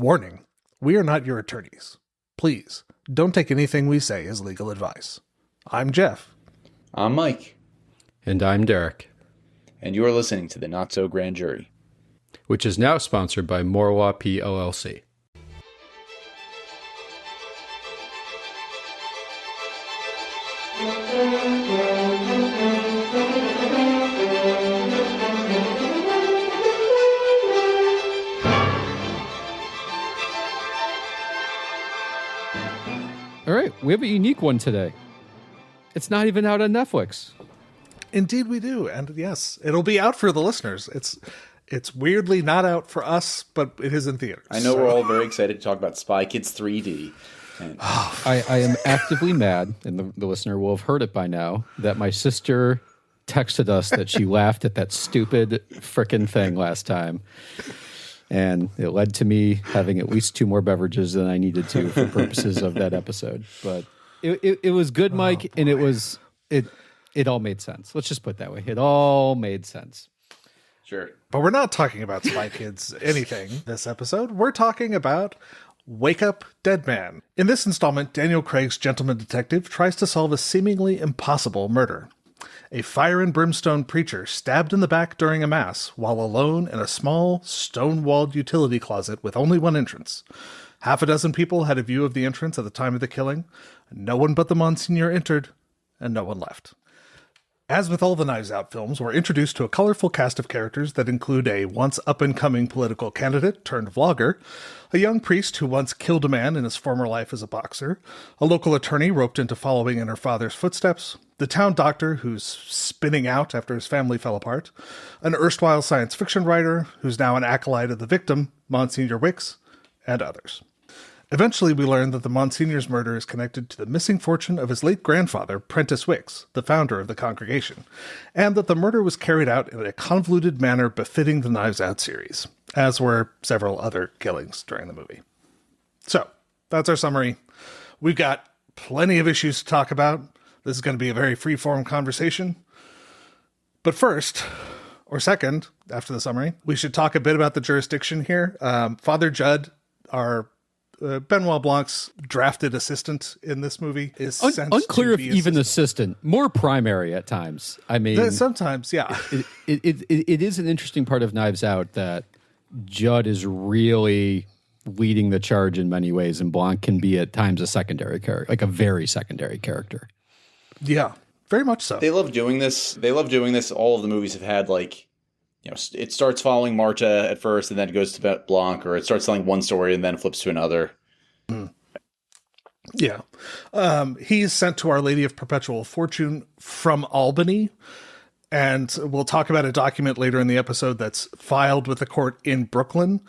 Warning, we are not your attorneys. Please, don't take anything we say as legal advice. I'm Geoff. I'm Mike. And I'm Derrick. And you are listening to the Not So Grand Jury, which is now sponsored by Morwa P. LLC. All right, we have a unique one today. It's not even out on Netflix. Indeed we do, and yes, it'll be out for the listeners. It's weirdly not out for us, but it is in theaters. I know we're all very excited to talk about Spy Kids 3D. And I am actively mad, and the listener will have heard it by now, that my sister texted us that she laughed at that stupid frickin' thing last time. And it led to me having at least 2 more beverages than I needed to for purposes of that episode. But it was good, Mike, and it all made sense. Let's just put it that way. It all made sense. Sure. But we're not talking about Spy Kids anything this episode. We're talking about Wake Up, Dead Man. In this installment, Daniel Craig's gentleman detective tries to solve a seemingly impossible murder. A fire and brimstone preacher stabbed in the back during a mass while alone in a small, stone-walled utility closet with only one entrance. Half a dozen people had a view of the entrance at the time of the killing. No one but the Monsignor entered, and no one left. As with all the Knives Out films, we're introduced to a colorful cast of characters that include a once up-and-coming political candidate turned vlogger, a young priest who once killed a man in his former life as a boxer, a local attorney roped into following in her father's footsteps, the town doctor who's spinning out after his family fell apart, an erstwhile science fiction writer who's now an acolyte of the victim, Monsignor Wicks, and others. Eventually, we learn that the Monsignor's murder is connected to the missing fortune of his late grandfather, Prentice Wicks, the founder of the congregation, and that the murder was carried out in a convoluted manner befitting the Knives Out series, as were several other killings during the movie. So, that's our summary. We've got plenty of issues to talk about. This is going to be a very free-form conversation. But first, or second, after the summary, we should talk a bit about the jurisdiction here. Father Judd, our Benoit Blanc's drafted assistant in this movie, is unclear if even assistant, more primary at times. I mean, sometimes, yeah. It is an interesting part of Knives Out that Judd is really leading the charge in many ways, and Blanc can be at times a secondary character, like a very secondary character. Yeah, very much so. They love doing this. All of the movies have had, like, you know, it starts following Marta at first, and then it goes to Blanc, or it starts telling one story and then flips to another. Yeah. He's sent to Our Lady of Perpetual Fortune from Albany, and we'll talk about a document later in the episode that's filed with the court in Brooklyn,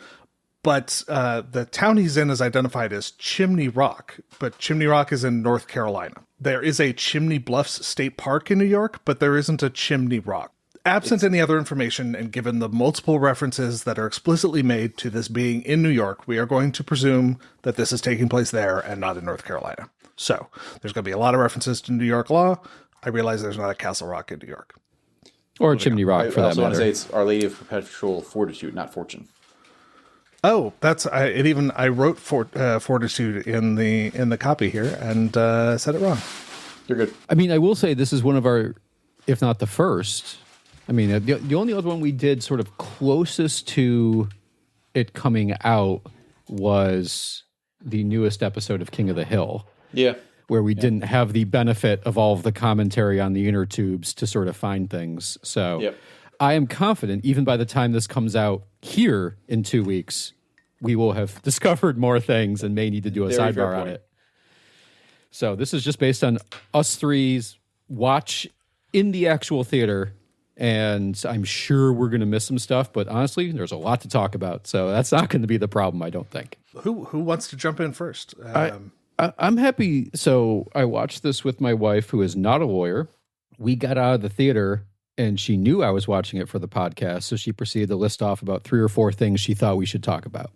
but the town he's in is identified as Chimney Rock, but Chimney Rock is in North Carolina. There is a Chimney Bluffs State Park in New York, but there isn't a Chimney Rock. Absent any other information, and given the multiple references that are explicitly made to this being in New York, we are going to presume that this is taking place there and not in North Carolina. So, there's going to be a lot of references to New York law. I realize there's not a Castle Rock in New York. Or Chimney Rock, for that matter. I also want to say it's Our Lady of Perpetual Fortitude, not Fortune. Oh, I wrote Fortitude in the copy here and said it wrong. You're good. I mean, I will say this is one of our, if not the first. I mean, the only other one we did sort of closest to it coming out was the newest episode of King of the Hill. Yeah. Where we didn't have the benefit of all of the commentary on the inner tubes to sort of find things. So I am confident, even by the time this comes out here in 2 weeks, we will have discovered more things and may need to do a sidebar on it. So this is just based on us three's watch in the actual theater. And I'm sure we're going to miss some stuff, but honestly, there's a lot to talk about. So that's not going to be the problem, I don't think. Who wants to jump in first? I'm happy. So I watched this with my wife, who is not a lawyer. We got out of the theater, and she knew I was watching it for the podcast, so she proceeded to list off about 3 or 4 things she thought we should talk about.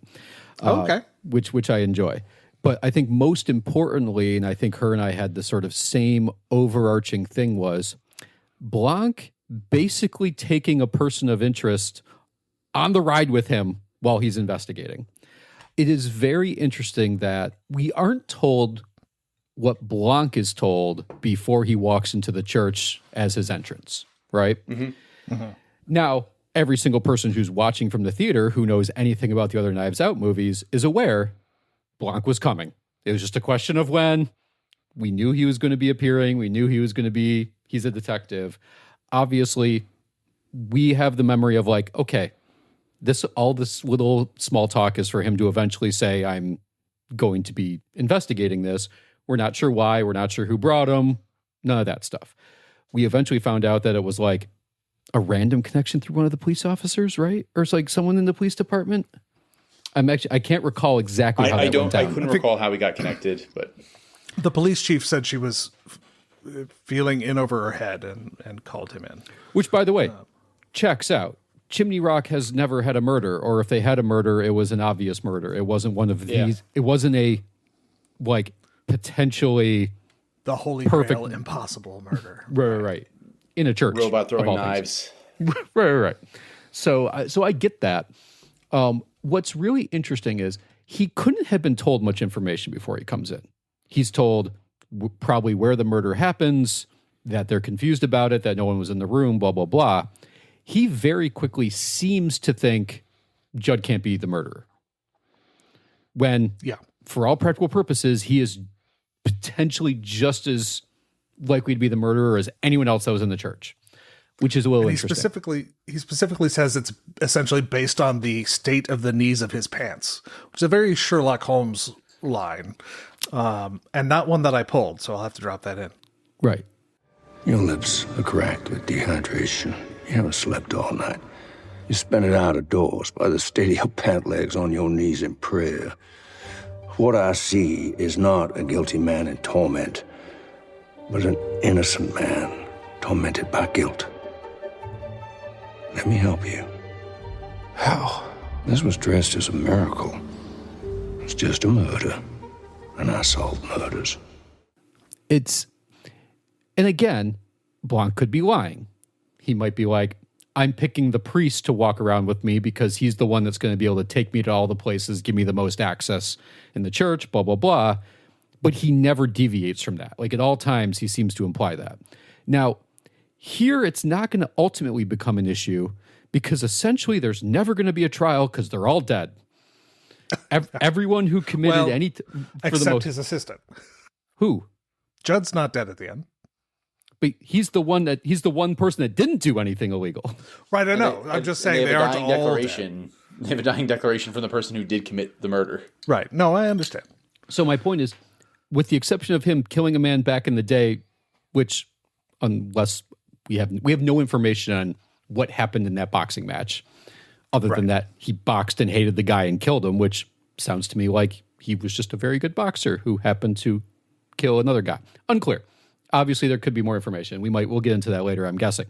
Okay. Which I enjoy. But I think most importantly, and I think her and I had the sort of same overarching thing, was Blanc basically taking a person of interest on the ride with him while he's investigating. it is very interesting that we aren't told what Blanc is told before he walks into the church as his entrance, right? Mm-hmm. Mm-hmm. Now, every single person who's watching from the theater who knows anything about the other Knives Out movies is aware Blanc was coming. It was just a question of when. We knew he was going to be appearing. We knew he's a detective. Obviously, we have the memory of like, okay, all this little small talk is for him to eventually say, I'm going to be investigating this. We're not sure why. We're not sure who brought him. None of that stuff. We eventually found out that it was like a random connection through one of the police officers, right? Or it's like someone in the police department. I can't recall exactly how that went down. I couldn't recall how we got connected, but the police chief said she was feeling in over her head and called him in. Which, by the way, checks out. Chimney Rock has never had a murder, or if they had a murder, it was an obvious murder. It wasn't one of these. It wasn't a, like, potentially the holy grail impossible murder. Right. In a church. Robot throwing knives. Right. So I get that. What's really interesting is he couldn't have been told much information before he comes in. He's told probably where the murder happens, that they're confused about it, that no one was in the room, blah, blah, blah. He very quickly seems to think Judd can't be the murderer. When, for all practical purposes, he is potentially just as likely to be the murderer as anyone else that was in the church, which is a little interesting. He specifically says it's essentially based on the state of the knees of his pants, which is a very Sherlock Holmes line, and not one that I pulled, so I'll have to drop that in. Right. Your lips are cracked with dehydration. You haven't slept all night. You spent it out of doors by the state of your pant legs on your knees in prayer. What I see is not a guilty man in torment, but an innocent man tormented by guilt. Let me help you. How? This was dressed as a miracle. It's just a murder, and I solve murders. And again, Blanc could be lying. He might be like, I'm picking the priest to walk around with me because he's the one that's going to be able to take me to all the places, give me the most access in the church, blah, blah, blah. But he never deviates from that. Like at all times, he seems to imply that. Now, here it's not going to ultimately become an issue because essentially there's never going to be a trial because they're all dead. Everyone who committed except his assistant. Who? Judd's not dead at the end. But he's the one person that didn't do anything illegal. Right, I know. I'm just saying they aren't all dead. They have a dying declaration from the person who did commit the murder. Right. No, I understand. So my point is, with the exception of him killing a man back in the day, which unless we have no information on what happened in that boxing match, other than that he boxed and hated the guy and killed him, which sounds to me like he was just a very good boxer who happened to kill another guy. Unclear. Obviously, there could be more information. We'll get into that later, I'm guessing.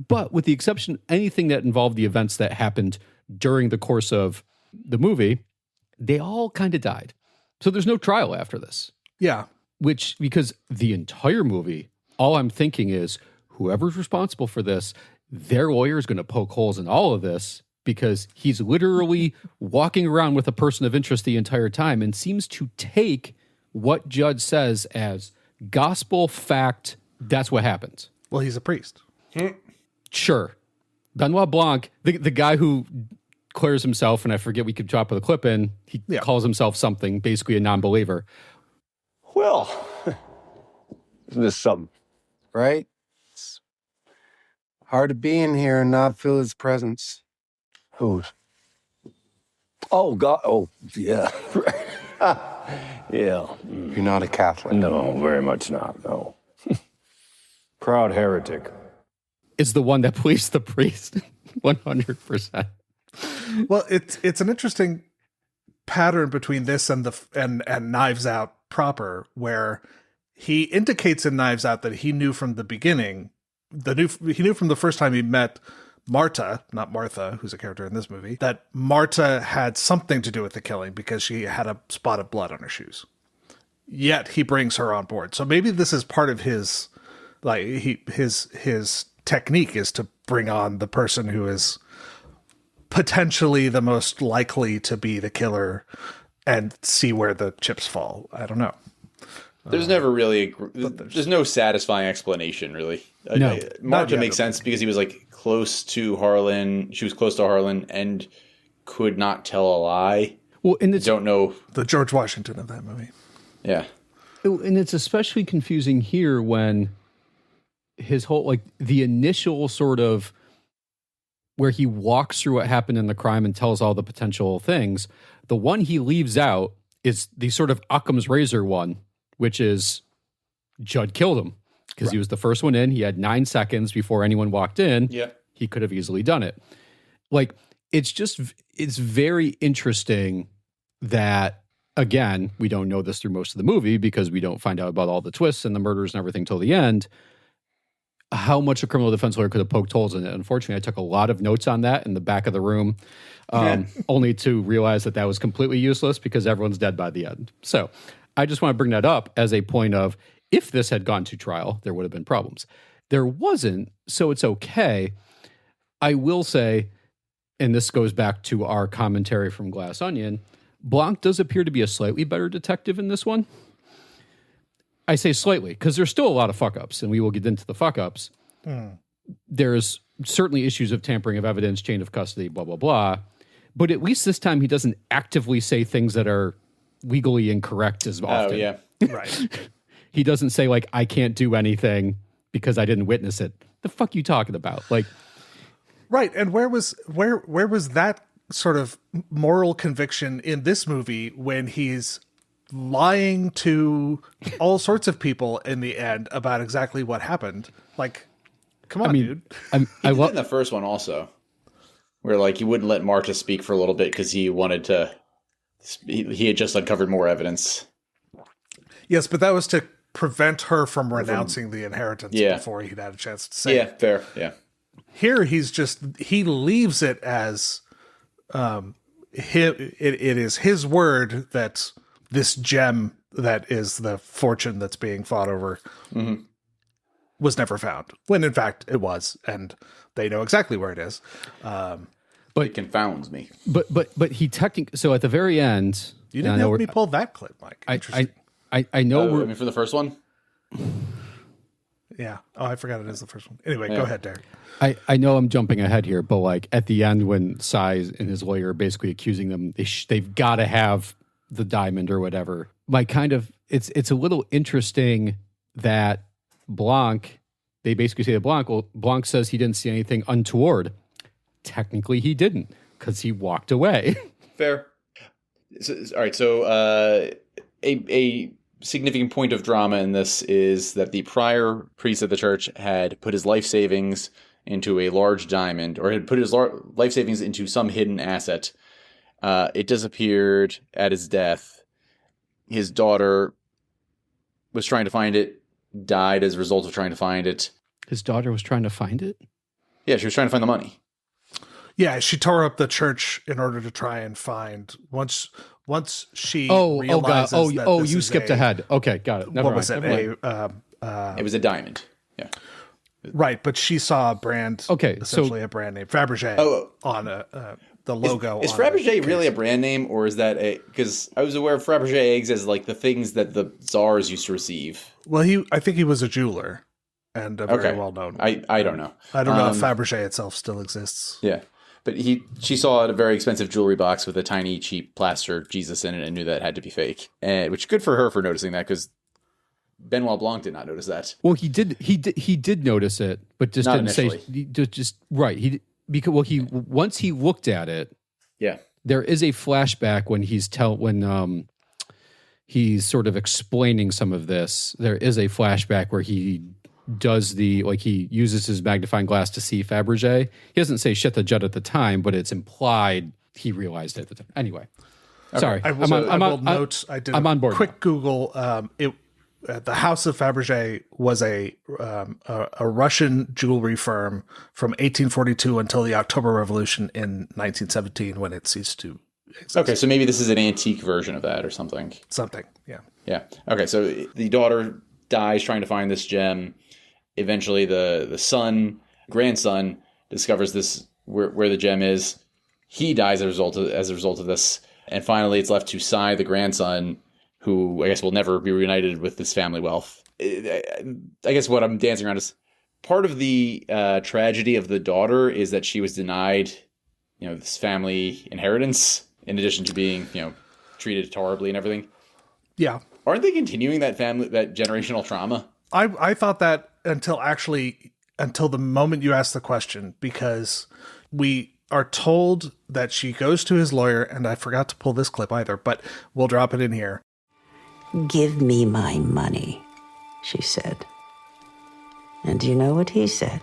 But with the exception of anything that involved the events that happened during the course of the movie, they all kind of died. So there's no trial after this. Yeah. Because the entire movie, all I'm thinking is whoever's responsible for this, their lawyer is going to poke holes in all of this because he's literally walking around with a person of interest the entire time and seems to take what Judd says as gospel fact. That's what happens. Well, he's a priest. Sure. Benoit Blanc, the guy who declares himself, and I forget, we could drop the clip in, he calls himself something, basically a non-believer. Well, isn't this something? Right? It's hard to be in here and not feel his presence. Whose? Oh, God. Oh, yeah. Yeah. You're not a Catholic. No, very much not, no. Proud heretic. Is the one that pleased the priest 100%. Well, it's an interesting pattern between this and Knives Out proper, where he indicates in Knives Out that he knew from the beginning, he knew from the first time he met Marta, not Martha, who's a character in this movie, that Marta had something to do with the killing because she had a spot of blood on her shoes. Yet he brings her on board. So maybe this is part of his, his technique is to bring on the person who is potentially the most likely to be the killer and see where the chips fall. I don't know. There's never really there's no satisfying explanation, really. No. Marta makes sense because he was like close to Harlan. She was close to Harlan and could not tell a lie. Well, and it's don't know the George Washington of that movie. Yeah. And it's especially confusing here when his whole, like, the initial sort of where he walks through what happened in the crime and tells all the potential things. The one he leaves out is the sort of Occam's razor one, which is Judd killed him because he was the first one in. He had 9 seconds before anyone walked in. Yeah. He could have easily done it. Like, it's very interesting that, again, we don't know this through most of the movie because we don't find out about all the twists and the murders and everything till the end, how much a criminal defense lawyer could have poked holes in it. Unfortunately, I took a lot of notes on that in the back of the room, only to realize that was completely useless because everyone's dead by the end. So I just want to bring that up as a point of, if this had gone to trial, there would have been problems. There wasn't, so it's okay. I will say, and this goes back to our commentary from Glass Onion, Blanc does appear to be a slightly better detective in this one. I say slightly because there's still a lot of fuck-ups, and we will get into the fuck-ups. There's certainly issues of tampering of evidence, chain of custody, blah, blah, blah. But at least this time he doesn't actively say things that are legally incorrect as often. Oh, yeah. Right. He doesn't say, like, I can't do anything because I didn't witness it. The fuck you talking about? Like, right. And where was that sort of moral conviction in this movie when he's lying to all sorts of people in the end about exactly what happened? Like, come on, dude. He did that in the first one also, where like he wouldn't let Marta speak for a little bit because he wanted to. He had just uncovered more evidence. Yes, but that was to prevent her from renouncing the inheritance before he'd had a chance to say it. Fair. Yeah. Here, he leaves it as it is his word that this gem that is the fortune that's being fought over was never found, when in fact it was, and they know exactly where it is. But it confounds me. But he technically, so at the very end, you didn't help me pull that clip, Mike. I know. I mean, for the first one. Yeah. Oh, I forgot it is the first one. Anyway, go ahead, Derrick. I know I'm jumping ahead here, but like at the end when Cy and his lawyer are basically accusing them, they've got to have the diamond or whatever. Like, kind of, it's a little interesting that Blanc, they basically say to Blanc, well, Blanc says he didn't see anything untoward. Technically, he didn't because he walked away. Fair. All right. So a significant point of drama in this is that the prior priest of the church had put his life savings into a large diamond, or had put his life savings into some hidden asset. It disappeared at his death. His daughter was trying to find it, died as a result of trying to find it. His daughter was trying to find it? Yeah, she was trying to find the money. Yeah, she tore up the church in order to try and find once she realizes that you skipped ahead. Okay, got it. Never mind. It was a diamond. Yeah. Right, but she saw a brand, essentially a brand name, Fabergé, on the logo. Is Fabergé really a brand name, or is that because I was aware of Fabergé eggs as like the things that the czars used to receive. Well, I think he was a jeweler and very well known. I don't know. I don't know if Fabergé itself still exists. Yeah. But she saw a very expensive jewelry box with a tiny, cheap plaster Jesus in it and knew that had to be fake. Which good for her for noticing that, because Benoit Blanc did not notice that. Well, he did notice it, but just not didn't initially. say just right. Once he looked at it. Yeah. There is a flashback when he's sort of explaining some of this. There is a flashback where he does he uses his magnifying glass to see Fabergé. He doesn't say shit the Judd at the time, but it's implied he realized it at the time. Anyway, sorry. I did I'm on board quick now. Google. The House of Fabergé was a Russian jewelry firm from 1842 until the October Revolution in 1917, when it ceased to exist. Okay, so maybe this is an antique version of that or something. Something, yeah. Yeah. Okay, so the daughter dies trying to find this gem. Eventually, the grandson, discovers this where the gem is. he dies as a result of this. And finally, it's left to Cy, the grandson, who I guess will never be reunited with his family wealth. I guess what I'm dancing around is part of the tragedy of the daughter is that she was denied, this family inheritance in addition to being, treated horribly and everything. Yeah. Aren't they continuing that generational trauma? I thought that until the moment you asked the question, because we are told that she goes to his lawyer, and I forgot to pull this clip either, but we'll drop it in here. "Give me my money," she said. And do you know what he said?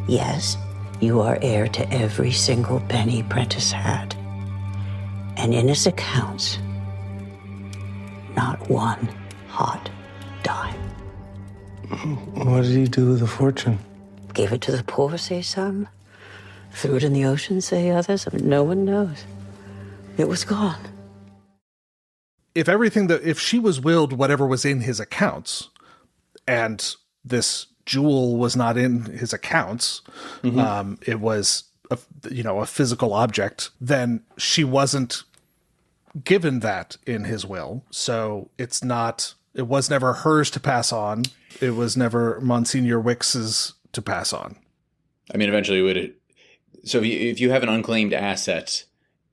"Yes, you are heir to every single penny Prentice had. And in his accounts, not one hot dime." What did he do with the fortune? Gave it to the poor, say some. Threw it in the ocean, say others. No one knows. It was gone. If she was willed whatever was in his accounts, and this jewel was not in his accounts, it was a physical object, then she wasn't given that in his will. So it was never hers to pass on. It was never Monsignor Wicks's to pass on. I mean, eventually so if you have an unclaimed asset,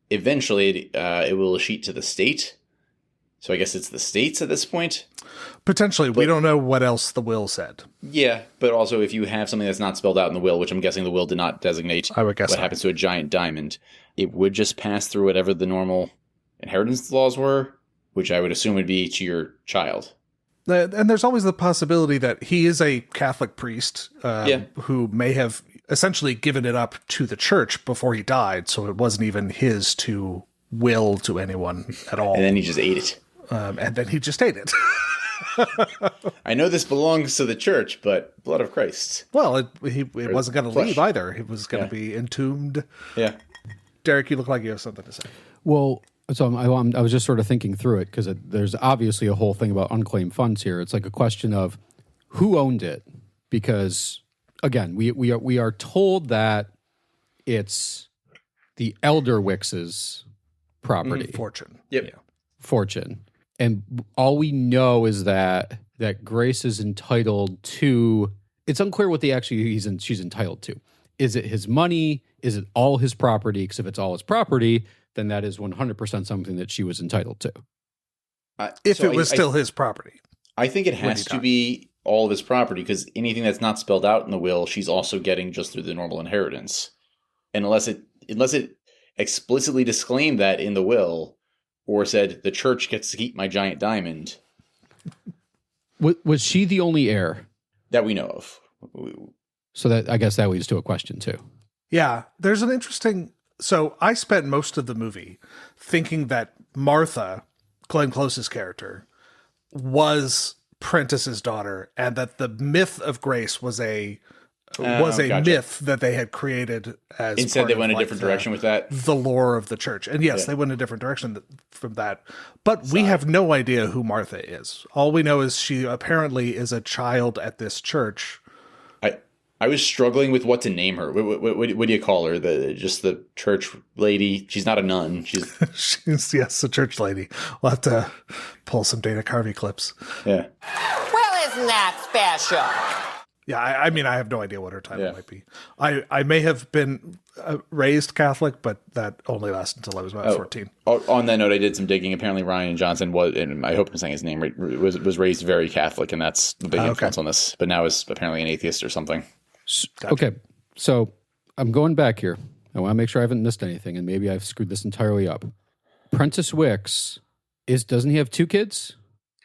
eventually it will sheet to the state. So I guess it's the states at this point. Potentially. We don't know what else the will said. Yeah, but also if you have something that's not spelled out in the will, which I'm guessing the will did not designate I would guess what happens to a giant diamond, it would just pass through whatever the normal inheritance laws were, which I would assume would be to your child. And there's always the possibility that he is a Catholic priest who may have essentially given it up to the church before he died, so it wasn't even his to will to anyone at all. And then he just ate it. And then he just ate it. I know this belongs to the church, but blood of Christ. Well, it wasn't going to leave either. It was going to be entombed. Yeah. Derrick, you look like you have something to say. Well, so I was just sort of thinking through it because there's obviously a whole thing about unclaimed funds here. It's like a question of who owned it, because again, we are told that it's the elder Wicks's property, fortune. Yep. Yeah. Fortune, and all we know is that Grace is entitled to. It's unclear what she's entitled to. Is it his money? Is it all his property? Because if it's all his property, then that is 100% something that she was entitled to. If it was still his properit. I think it has to be all of his property, because anything that's not spelled out in the will, she's also getting just through the normal inheritance. And unless it explicitly disclaimed that in the will, or said the church gets to keep my giant diamond. Was she the only heir? That we know of. So that, I guess that leads to a question too. Yeah, there's an interesting... So I spent most of the movie thinking that Martha, Glenn Close's character, was Prentice's daughter, and that the myth of Grace was a myth that they had created as instead they went a different direction with that, the lore of the church. And yes, they went a different direction from that. But we have no idea who Martha is. All we know is she apparently is a child at this church. I was struggling with what to name her. What do you call her? Just the church lady? She's not a nun. She's yes, a church lady. We'll have to pull some Dana Carvey clips. Yeah. Well, isn't that special? Yeah, I mean, I have no idea what her title might be. I may have been raised Catholic, but that only lasted until I was about 14. On that note, I did some digging. Apparently, Ryan Johnson was, and I hope I'm saying his name right, was raised very Catholic, and that's the big influence on this. But now is apparently an atheist or something. Gotcha. Okay, so I'm going back here. I want to make sure I haven't missed anything, and maybe I've screwed this entirely up. Prentice Wicks doesn't he have 2 kids?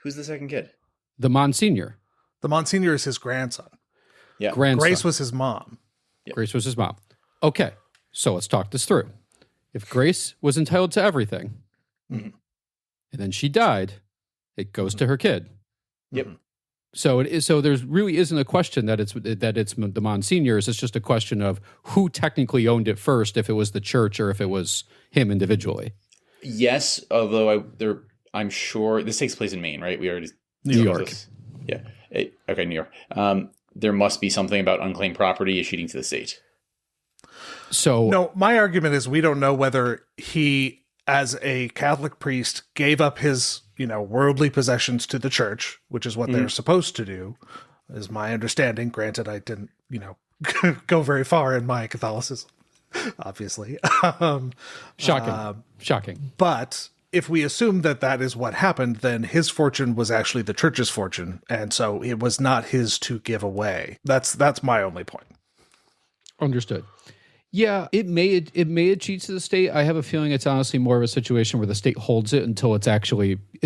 Who's the second kid? The Monsignor. The Monsignor is his grandson. Yeah, grandson. Grace was his mom. Yep. Grace was his mom. Okay, so let's talk this through. If Grace was entitled to everything, and then she died, it goes to her kid. Yep. So it is. So there really isn't a question that it's the Monsignors. It's just a question of who technically owned it first, if it was the church or if it was him individually. Yes, although I'm sure this takes place in Maine, right? We already New York. Yeah. Okay, New York. There must be something about unclaimed property issuing to the state. So no, my argument is we don't know whether he, as a Catholic priest, gave up his, worldly possessions to the church, which is what they're supposed to do, is my understanding. Granted, I didn't, go very far in my Catholicism, obviously. Shocking. But if we assume that that is what happened, then his fortune was actually the church's fortune, and so it was not his to give away. That's my only point. Understood. Yeah, it may have cheats to the state. I have a feeling it's honestly more of a situation where the state holds it until it's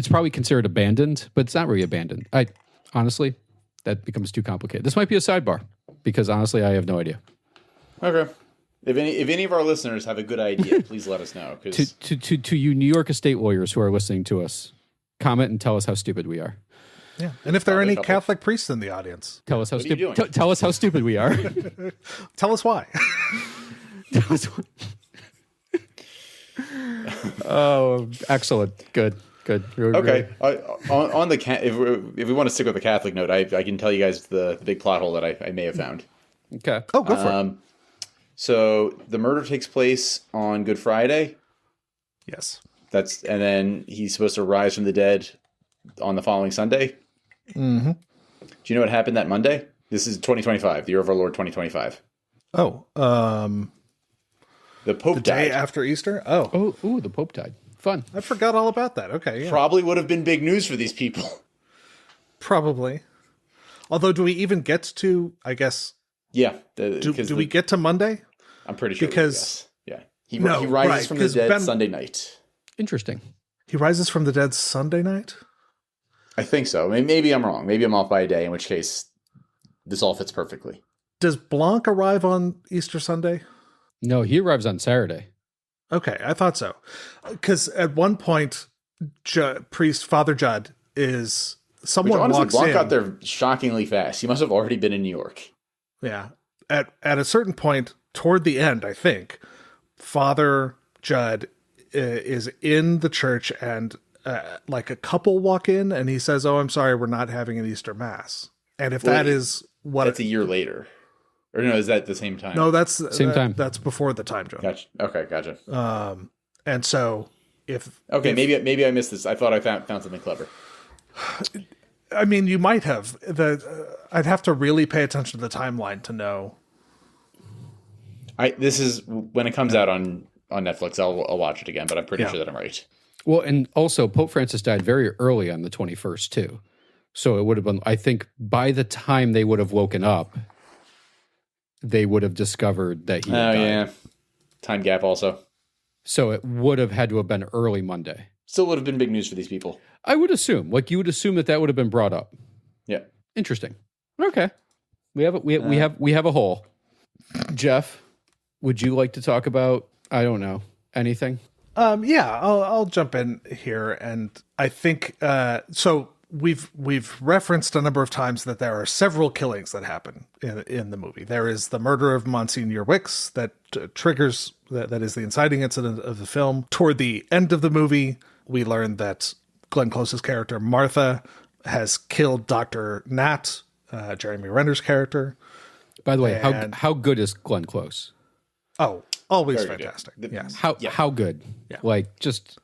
probably considered abandoned, but it's not really abandoned. Honestly, that becomes too complicated. This might be a sidebar because honestly, I have no idea. Okay. If any of our listeners have a good idea, please let us know. To you New York estate lawyers who are listening to us, comment and tell us how stupid we are. Yeah, and if there are any Catholic priests in the audience, tell us how stupid. Tell us how stupid we are. Tell us why. Oh, excellent. Good. Okay. On the if we want to stick with the Catholic note, I can tell you guys the big plot hole that I may have found. Okay. Oh, go for it. So the murder takes place on Good Friday. Yes. And then he's supposed to rise from the dead on the following Sunday. Mm-hmm. Do you know what happened that Monday? This is 2025, the year of our Lord 2025. Oh, the Pope the died. day after Easter? Oh, the Pope died. Fun. I forgot all about that. Okay, yeah. Probably would have been big news for these people. Probably. Although, do we even get to, I guess... Yeah. Do we get to Monday? I'm pretty sure. Because... Yeah. He rises from the dead Sunday night. Interesting. He rises from the dead Sunday night? I think so. Maybe I'm wrong. Maybe I'm off by a day, in which case this all fits perfectly. Does Blanc arrive on Easter Sunday? No, he arrives on Saturday. Okay, I thought so. Because at one point, priest Father Judd is... Someone honestly, walks Blanc in. got there shockingly fast. He must have already been in New York. Yeah. At a certain point, toward the end, I think, Father Judd is in the church and like a couple walk in and he says, "Oh, I'm sorry, we're not having an Easter Mass." And if that is what... That's a year later. Or no, is that the same time? No, that's... Same time. That's before the time zone. Gotcha. Okay, gotcha. And so if... Okay, maybe I missed this. I thought I found something clever. I mean, you might have. I'd have to really pay attention to the timeline to know. This is when it comes out on Netflix. I'll watch it again, but I'm pretty sure that I'm right. Well, and also Pope Francis died very early on the 21st too, so it would have been. I think by the time they would have woken up, they would have discovered that he had died. Yeah, time gap also. So it would have had to have been early Monday. Still would have been big news for these people. I would assume, you would assume that would have been brought up. Yeah. Interesting. Okay. We have a hole. Geoff, would you like to talk about, I don't know, anything? Yeah, I'll jump in here, and I think so. We've referenced a number of times that there are several killings that happen in the movie. There is the murder of Monsignor Wicks that triggers that is the inciting incident of the film. Toward the end of the movie, we learn that Glenn Close's character Martha has killed Dr. Nat, Jeremy Renner's character. By the way, how good is Glenn Close? Oh, always Very fantastic. good. Yes. How good? Yeah. Like just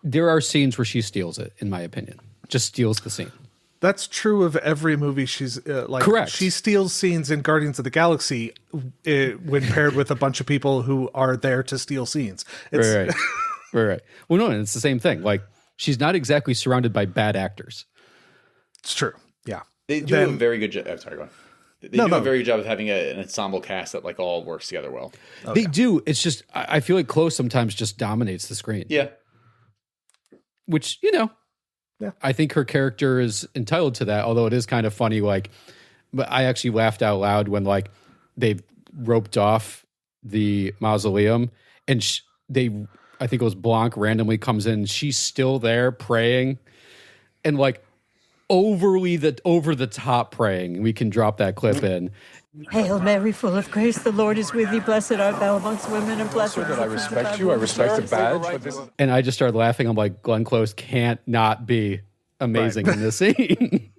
there are scenes where she steals it, in my opinion. Just steals the scene. That's true of every movie she's like. Correct. She steals scenes in Guardians of the Galaxy when paired with a bunch of people who are there to steal scenes. It's, Right. Well, no, and it's the same thing. Like she's not exactly surrounded by bad actors. It's true. Yeah. They do a very good job. I'm sorry, go on. They do a very good job of having an ensemble cast that like all works together well. They do. It's just I feel like Close sometimes just dominates the screen. Yeah. Which, Yeah. I think her character is entitled to that, although it is kind of funny. Like, but I actually laughed out loud when like they roped off the mausoleum and I think it was Blanc randomly comes in. She's still there praying and like over the top praying. We can drop that clip in. Hail Mary, full of grace, the Lord is with thee. Blessed art thou amongst women, and blessed is the fruit of thy womb. I respect you. I respect the badge. But this... And I just started laughing. I'm like, Glenn Close can't not be amazing in this scene.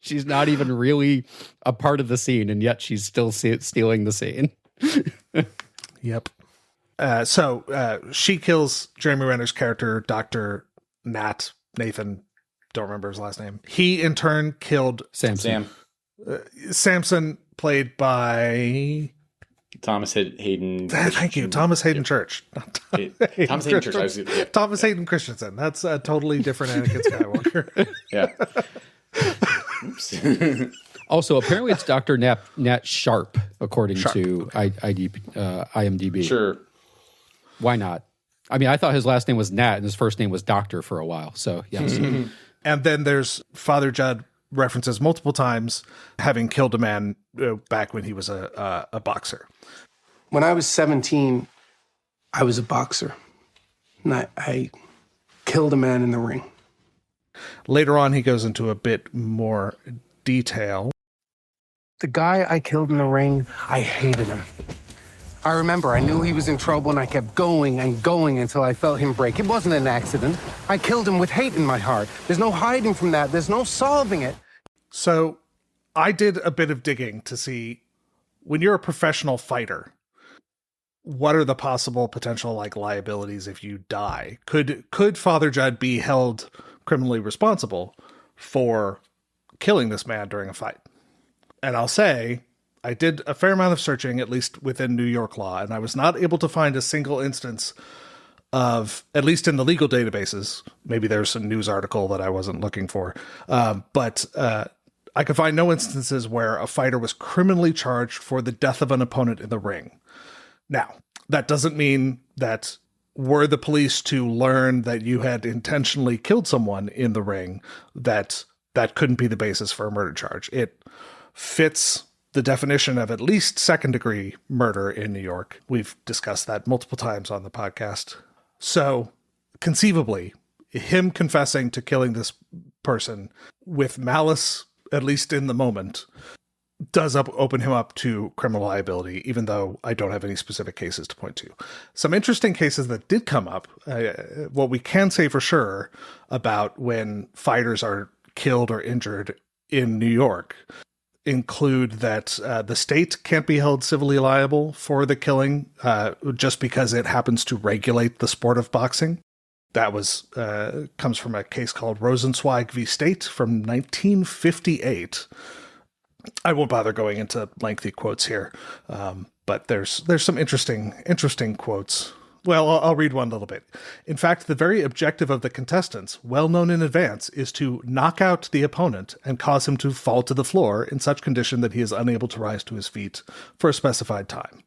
She's not even really a part of the scene, and yet she's still stealing the scene. Yep. So she kills Jeremy Renner's character, Dr. Nathan, don't remember his last name. He, in turn, killed Samson, played by... Thomas Hayden. Thank you, Thomas Hayden Church. Thomas Hayden Church. Thomas Hayden Christensen. That's a totally different Anakin Skywalker. Yeah. Oops. Also, apparently it's Dr. Nat Sharp, according to IMDb. Sure. Why not? I mean, I thought his last name was Nat and his first name was Doctor for a while. So, yes. And then there's Father Judd references multiple times having killed a man back when he was a boxer. When I was 17, I was a boxer. And I killed a man in the ring. Later on, he goes into a bit more detail. The guy I killed in the ring, I hated him. I remember I knew he was in trouble and I kept going and going until I felt him break. It wasn't an accident. I killed him with hate in my heart. There's no hiding from that. There's no solving it. So I did a bit of digging to see, when you're a professional fighter, what are the possible potential liabilities if you die? Could Father Judd be held criminally responsible for killing this man during a fight? And I'll say, I did a fair amount of searching, at least within New York law, and I was not able to find a single instance of, at least in the legal databases, maybe there's a news article that I wasn't looking for, but I could find no instances where a fighter was criminally charged for the death of an opponent in the ring. Now, that doesn't mean that were the police to learn that you had intentionally killed someone in the ring, that couldn't be the basis for a murder charge. It fits the definition of at least second-degree murder in New York. We've discussed that multiple times on the podcast. So, conceivably, him confessing to killing this person with malice, at least in the moment, does open him up to criminal liability, even though I don't have any specific cases to point to. Some interesting cases that did come up, what we can say for sure about when fighters are killed or injured in New York, include that the state can't be held civilly liable for the killing just because it happens to regulate the sport of boxing. That comes from a case called Rosenzweig v. State from 1958. I won't bother going into lengthy quotes here, but there's some interesting quotes. Well, I'll read one little bit. In fact, the very objective of the contestants, well known in advance, is to knock out the opponent and cause him to fall to the floor in such condition that he is unable to rise to his feet for a specified time.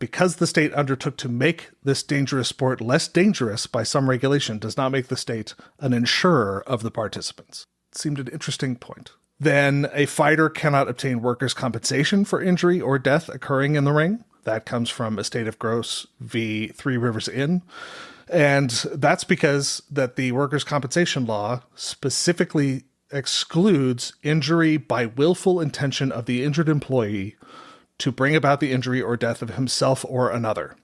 Because the state undertook to make this dangerous sport less dangerous by some regulation does not make the state an insurer of the participants. It seemed an interesting point. Then a fighter cannot obtain workers' compensation for injury or death occurring in the ring. That comes from Estate of Gross v. Three Rivers Inn. And that's because that the workers' compensation law specifically excludes injury by willful intention of the injured employee to bring about the injury or death of himself or another.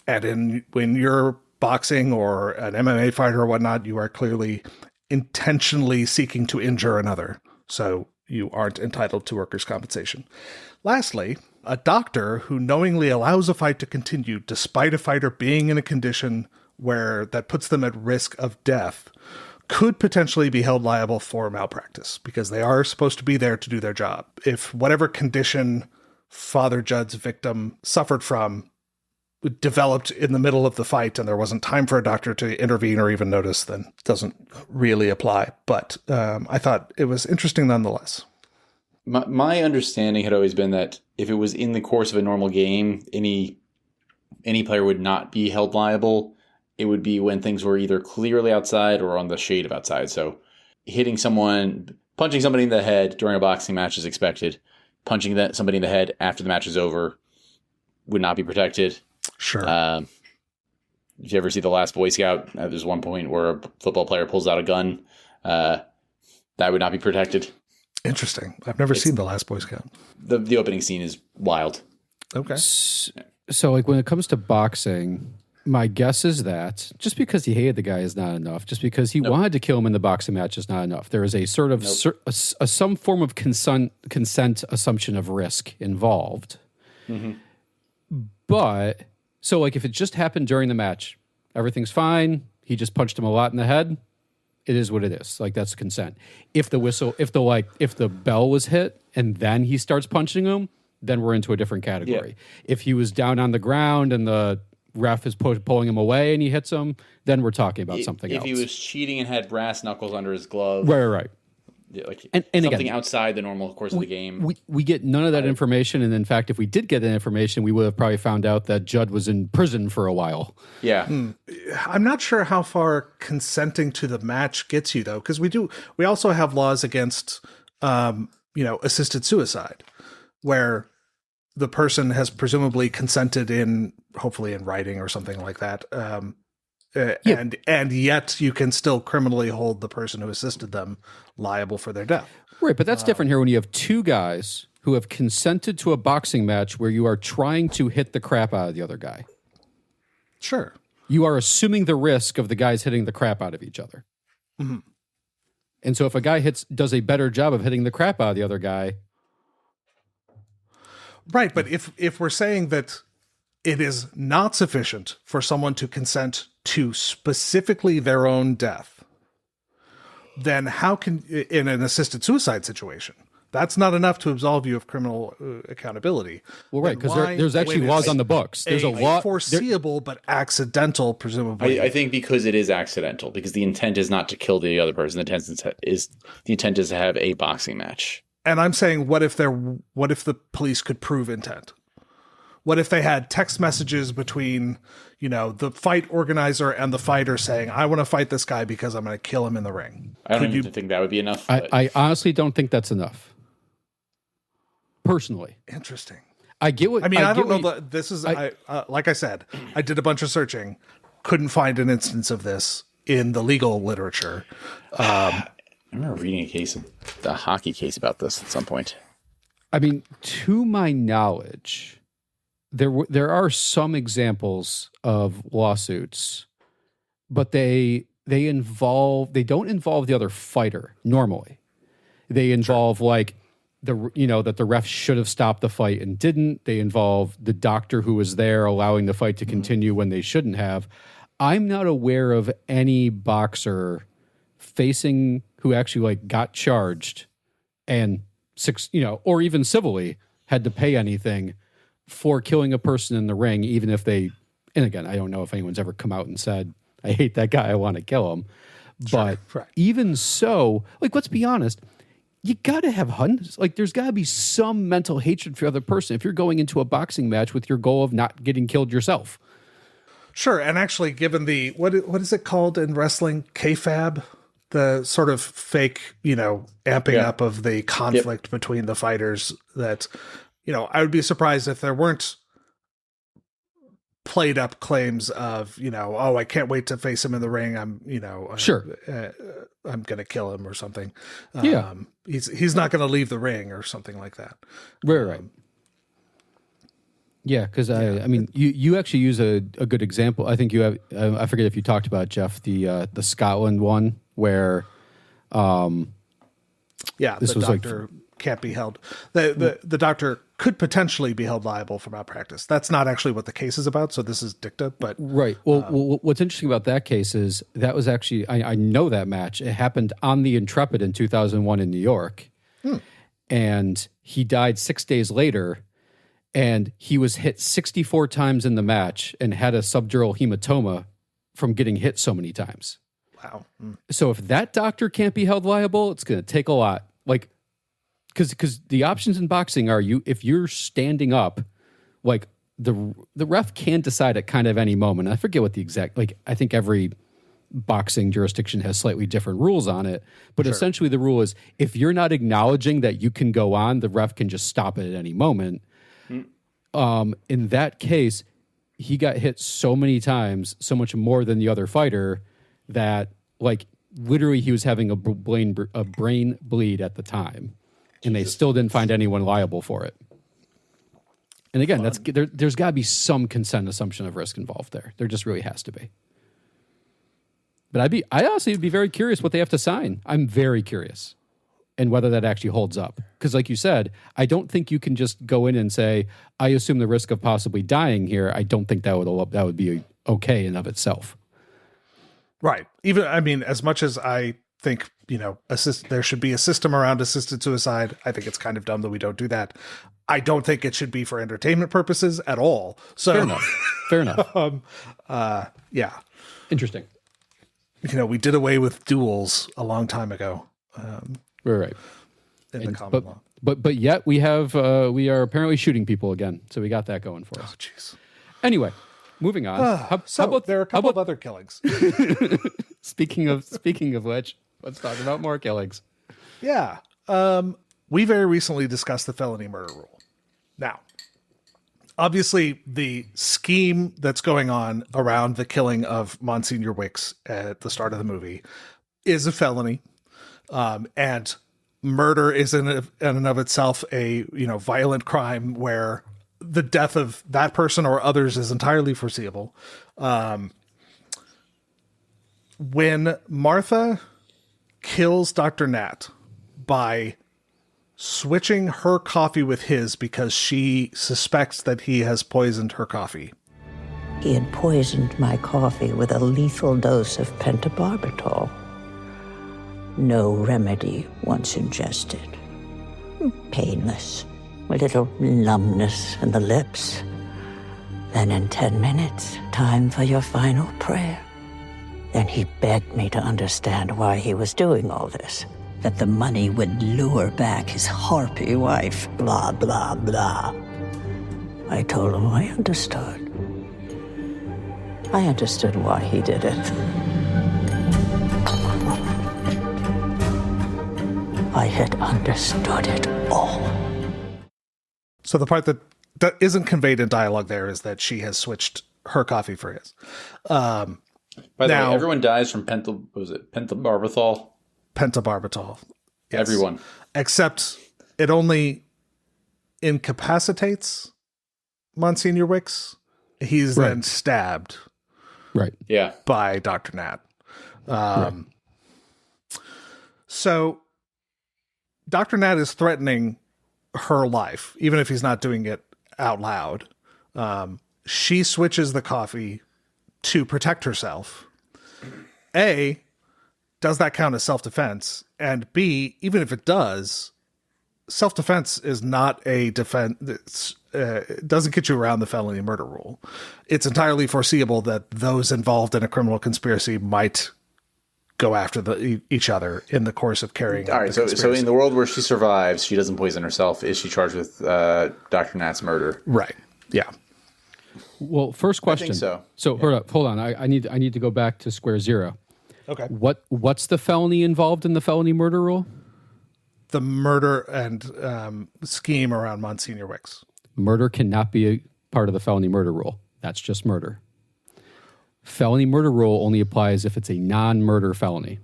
And when you're boxing or an MMA fighter or whatnot, you are clearly intentionally seeking to injure another. So you aren't entitled to workers' compensation. Lastly, a doctor who knowingly allows a fight to continue despite a fighter being in a condition that puts them at risk of death could potentially be held liable for malpractice because they are supposed to be there to do their job. If whatever condition Father Judd's victim suffered from developed in the middle of the fight and there wasn't time for a doctor to intervene or even notice, then it doesn't really apply. But I thought it was interesting nonetheless. My understanding had always been that if it was in the course of a normal game, any player would not be held liable. It would be when things were either clearly outside or on the shade of outside. So punching somebody in the head during a boxing match is expected. Punching somebody in the head after the match is over would not be protected. Sure. If you ever see The Last Boy Scout, there's one point where a football player pulls out a gun. That would not be protected. Interesting. I've never seen The Last Boy Scout. The opening scene is wild. Okay. So when it comes to boxing, my guess is that just because he hated the guy is not enough. Just because he wanted to kill him in the boxing match is not enough. There is a sort of some form of consent assumption of risk involved. But so like if it just happened during the match, everything's fine. He just punched him a lot in the head. It is what it is. Like that's consent. If the bell was hit and then he starts punching him, then we're into a different category. Yeah. If he was down on the ground and the ref is pulling him away and he hits him, then we're talking about something else. If he was cheating and had brass knuckles under his glove. Right. Like and something again, outside the normal course of the game. We get none of that information. And in fact, if we did get that information, we would have probably found out that Judd was in prison for a while. Yeah. I'm not sure how far consenting to the match gets you, though, because we also have laws against, assisted suicide, where the person has presumably consented hopefully in writing or something like that. And yet you can still criminally hold the person who assisted them liable for their death. Right, but that's different here when you have two guys who have consented to a boxing match where you are trying to hit the crap out of the other guy. Sure. You are assuming the risk of the guys hitting the crap out of each other. Mm-hmm. And so if a guy does a better job of hitting the crap out of the other guy. Right, but if we're saying that it is not sufficient for someone to consent to specifically their own death, then how can, in an assisted suicide situation, that's not enough to absolve you of criminal accountability. Well, right, because there's actually laws on the books. There's a law foreseeable but accidental, presumably. I think because it is accidental, because the intent is not to kill the other person. The intent is to have a boxing match. And I'm saying, what if the police could prove intent? What if they had text messages between, the fight organizer and the fighter saying, I want to fight this guy because I'm going to kill him in the ring? I don't even think that would be enough. I honestly don't think that's enough. Personally. Interesting. I get what... I don't know. This is, like I said, I did a bunch of searching. Couldn't find an instance of this in the legal literature. I remember reading a hockey case about this at some point. I mean, to my knowledge... There are some examples of lawsuits, but they don't involve the other fighter normally. They involve that the ref should have stopped the fight and didn't. They involve the doctor who was there allowing the fight to continue when they shouldn't have. I'm not aware of any boxer who actually got charged and or even civilly had to pay anything for killing a person in the ring, even if and again, I don't know if anyone's ever come out and said, I hate that guy, I want to kill him. But even so, let's be honest, you got to have hundreds. There's got to be some mental hatred for the other person if you're going into a boxing match with your goal of not getting killed yourself. Sure, and actually given the, what is it called in wrestling? Kayfabe? The sort of fake, amping up of the conflict between the fighters that... I would be surprised if there weren't played up claims of, I can't wait to face him in the ring. I'm going to kill him or something. He's not going to leave the ring or something like that. Right. Yeah. Cause I mean, you actually use a good example. I think you have, I forget if you talked about, Geoff, the Scotland one where, this was doctor can't be held. The doctor could potentially be held liable for malpractice. That's not actually what the case is about. So this is dicta, but right. Well, what's interesting about that case is that was actually, I know that match. It happened on the Intrepid in 2001 in New York. And he died 6 days later, and he was hit 64 times in the match and had a subdural hematoma from getting hit so many times. Wow. So if that doctor can't be held liable, it's going to take a lot. Because the options in boxing are if you're standing up, the ref can decide at kind of any moment. I forget what the exact, I think every boxing jurisdiction has slightly different rules on it. But essentially the rule is if you're not acknowledging that you can go on, the ref can just stop it at any moment. In that case, he got hit so many times, so much more than the other fighter, that literally he was having a brain bleed at the time. And they still didn't find anyone liable for it. And again, there's got to be some consent assumption of risk involved there. There just really has to be. But I honestly would be very curious what they have to sign. I'm very curious. and whether that actually holds up. Because like you said, I don't think you can just go in and say, I assume the risk of possibly dying here. I don't think that would be okay in of itself. Right. Even, I mean, as much as I think, there should be a system around assisted suicide, I think it's kind of dumb that we don't do that. I don't think it should be for entertainment purposes at all. So Fair enough. Yeah. Interesting. We did away with duels a long time ago. Right. In the common law. But yet we are apparently shooting people again. So we got that going for us. Oh, jeez. Anyway, moving on. How about there are a couple of other killings. Speaking of which, let's talk about more killings. Yeah. We very recently discussed the felony murder rule. Now, obviously, the scheme that's going on around the killing of Monsignor Wicks at the start of the movie is a felony. And murder is in and of itself a violent crime where the death of that person or others is entirely foreseeable. When Martha kills Dr. Nat by switching her coffee with his because she suspects that he has poisoned her coffee. He had poisoned my coffee with a lethal dose of pentobarbital. No remedy once ingested. Painless. A little numbness in the lips. Then in 10 minutes, time for your final prayer. Then he begged me to understand why he was doing all this. That the money would lure back his harpy wife, blah, blah, blah. I told him I understood. I understood why he did it. I had understood it all. So the part that isn't conveyed in dialogue there is that she has switched her coffee for his. By the way, everyone dies from pentobarbital. Pentobarbital. Yes. Everyone. Except it only incapacitates Monsignor Wicks. He's then stabbed. Right. Yeah. By Dr. Nat. So Dr. Nat is threatening her life, even if he's not doing it out loud. She switches the coffee to protect herself. A, does that count as self-defense? And B, even if it does, self-defense is not a defense. It doesn't get you around the felony murder rule. It's entirely foreseeable that those involved in a criminal conspiracy might go after each other in the course of carrying out the conspiracy. So in the world where she survives, she doesn't poison herself. Is she charged with Dr. Nat's murder? Right. Yeah. Well, first question. I think so. So hold on. I need to go back to square zero. Okay. What's the felony involved in the felony murder rule? The murder and scheme around Monsignor Wicks. Murder cannot be a part of the felony murder rule. That's just murder. Felony murder rule only applies if it's a non-murder felony.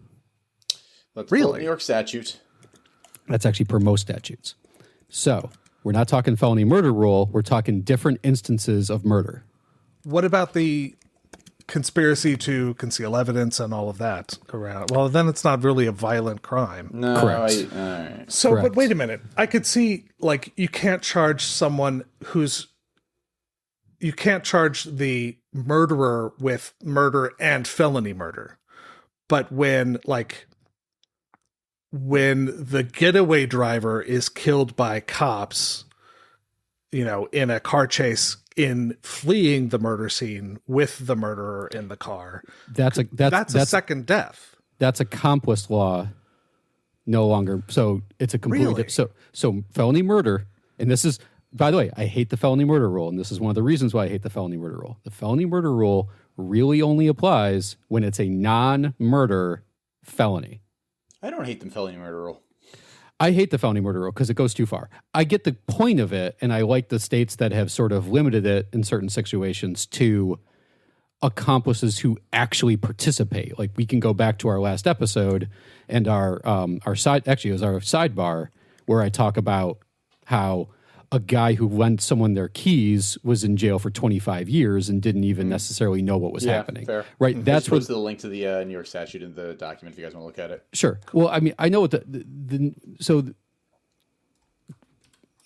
Let's pull up New York statute. That's actually per most statutes. So we're not talking felony murder rule. We're talking different instances of murder. What about the conspiracy to conceal evidence and all of that around? Well, then it's not really a violent crime. No. Correct. All right. So, Correct. But wait a minute. I could see, you can't charge someone you can't charge the murderer with murder and felony murder. But when the getaway driver is killed by cops, in a car chase in fleeing the murder scene with the murderer in the car, that's a second death. That's accomplice law. No longer. So it's a completely so felony murder. And this is, by the way, I hate the felony murder rule. And this is one of the reasons why I hate the felony murder rule. The felony murder rule really only applies when it's a non-murder felony. I don't hate the felony murder rule. I hate the felony murder rule because it goes too far. I get the point of it, and I like the states that have sort of limited it in certain situations to accomplices who actually participate. Like, we can go back to our last episode and our sidebar where I talk about how a guy who lent someone their keys was in jail for 25 years and didn't even necessarily know what was happening. Fair. Right. That's what's the link to the New York statute in the document if you guys want to look at it. Sure. Well, I mean, I know what so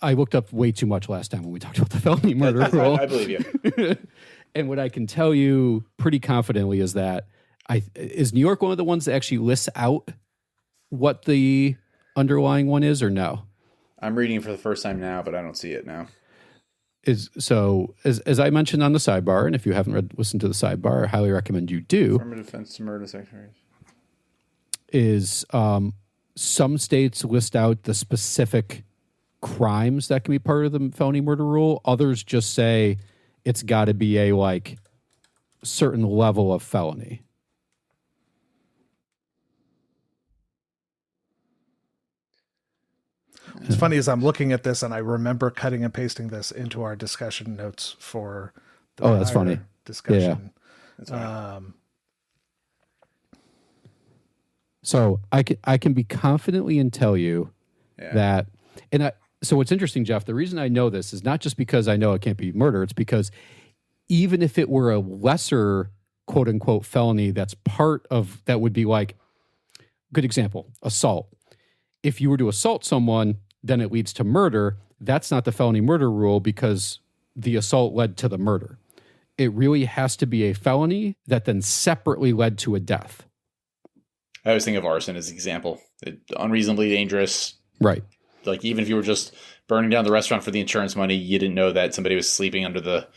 I looked up way too much last time when we talked about the felony murder rule. I believe you. And what I can tell you pretty confidently is that is New York one of the ones that actually lists out what the underlying one is, or no? I'm reading it for the first time now, but I don't see it now. As I mentioned on the sidebar, and if you haven't listened to the sidebar, I highly recommend you do. Affirmative defense to murder secretaries. Is some states list out the specific crimes that can be part of the felony murder rule. Others just say it's got to be a like certain level of felony. It's funny as I'm looking at this, and I remember cutting and pasting this into our discussion notes for the that's funny discussion. Yeah. Yeah. So I can be confidently and tell you that, so what's interesting, Geoff, the reason I know this is not just because I know it can't be murder. It's because even if it were a lesser quote unquote felony, that's part of, that would be like, good example, assault. If you were to assault someone, then it leads to murder. That's not the felony murder rule because the assault led to the murder. It really has to be a felony that then separately led to a death. I always think of arson as an example. Unreasonably dangerous. Right. Like even if you were just burning down the restaurant for the insurance money, you didn't know that somebody was sleeping under the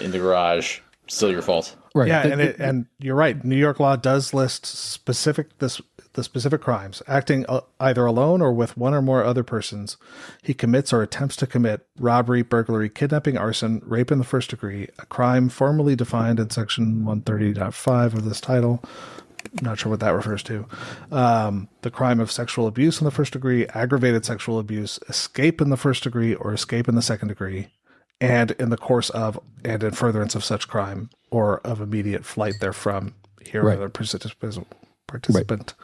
in the garage. Still your fault. Right. Yeah, and you're right. New York law does list the specific crimes. Acting either alone or with one or more other persons, he commits or attempts to commit robbery, burglary, kidnapping, arson, rape in the first degree, a crime formally defined in section 130.5 of this title. Not sure what that refers to. The crime of sexual abuse in the first degree, aggravated sexual abuse, escape in the first degree or escape in the second degree, and in the course of and in furtherance of such crime or of immediate flight therefrom, here or other participant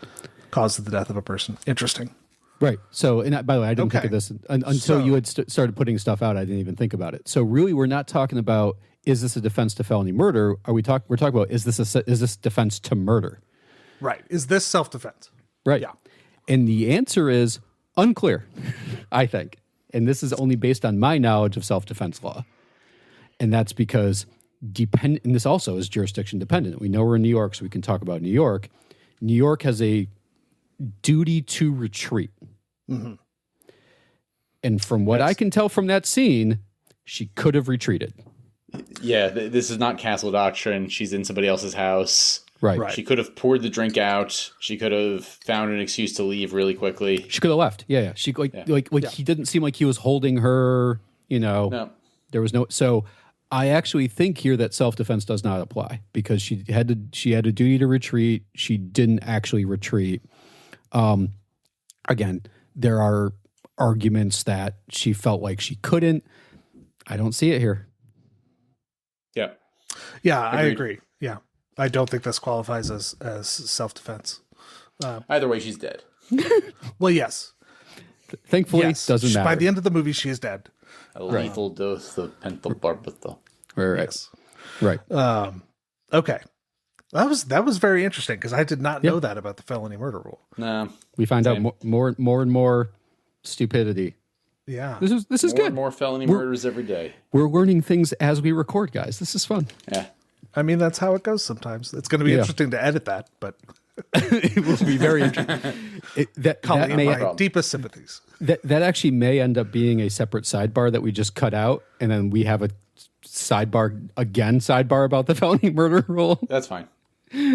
caused the death of a person. Interesting. Right. So, and by the way, I didn't think of this until you had started putting stuff out. I didn't even think about it. So really, we're not talking about, is this a defense to felony murder? We're talking about, is this defense to murder? Right. Is this self-defense? Right. Yeah. And the answer is unclear, I think. And this is only based on my knowledge of self-defense law. And that's because and this also is jurisdiction dependent. We know we're in New York, so we can talk about New York. New York has a duty to retreat. Mm-hmm. And from what I can tell from that scene, she could have retreated. Yeah, this is not castle doctrine. She's in somebody else's house. Right. She could have poured the drink out. She could have found an excuse to leave really quickly. She could have left. Yeah. She he didn't seem like he was holding her, No. There was no, so I actually think here that self-defense does not apply because she had a duty to retreat. She didn't actually retreat. Again, there are arguments that she felt like she couldn't. I don't see it here. Yeah. Yeah, I agree. Yeah. I don't think this qualifies as self-defense. Either way, she's dead. Well, yes. Thankfully, it doesn't matter. By the end of the movie, she is dead. A lethal dose of pentobarbital. Right. Yes. Right. Okay. That was very interesting because I did not know that about the felony murder rule. Nah. We find out more and more stupidity. Yeah. This is good. More felony murders every day. We're learning things as we record, guys. This is fun. Yeah. I mean, that's how it goes sometimes. It's going to be interesting to edit that, but it will be very interesting. That may my deepest sympathies. That actually may end up being a separate sidebar that we just cut out, and then we have a sidebar about the felony murder rule. That's fine.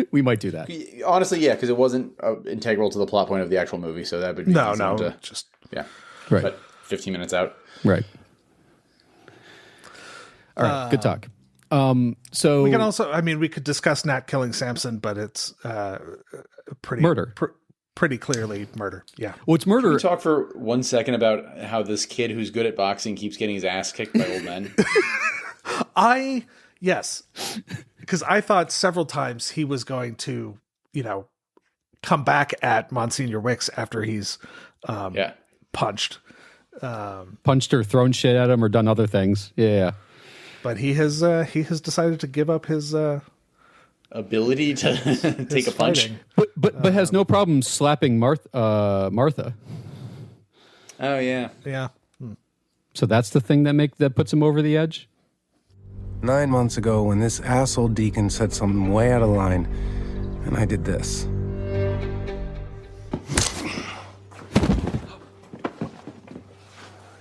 We might do that. Honestly, yeah, because it wasn't integral to the plot point of the actual movie, so that would be just right. But 15 minutes out. Right. All right. Good talk. So we can also, we could discuss Nat killing Samson, but it's pretty murder. Pretty clearly murder. Yeah. Well, it's murder. Can we talk for 1 second about how this kid who's good at boxing keeps getting his ass kicked by old men? Yes, because I thought several times he was going to, come back at Monsignor Wicks after he's punched. Punched or thrown shit at him or done other things. Yeah. But he has decided to give up his ability to take a punch. But has no problem slapping Martha. Oh yeah. Yeah. So that's the thing that puts him over the edge? 9 months ago, when this asshole deacon said something way out of line, and I did this.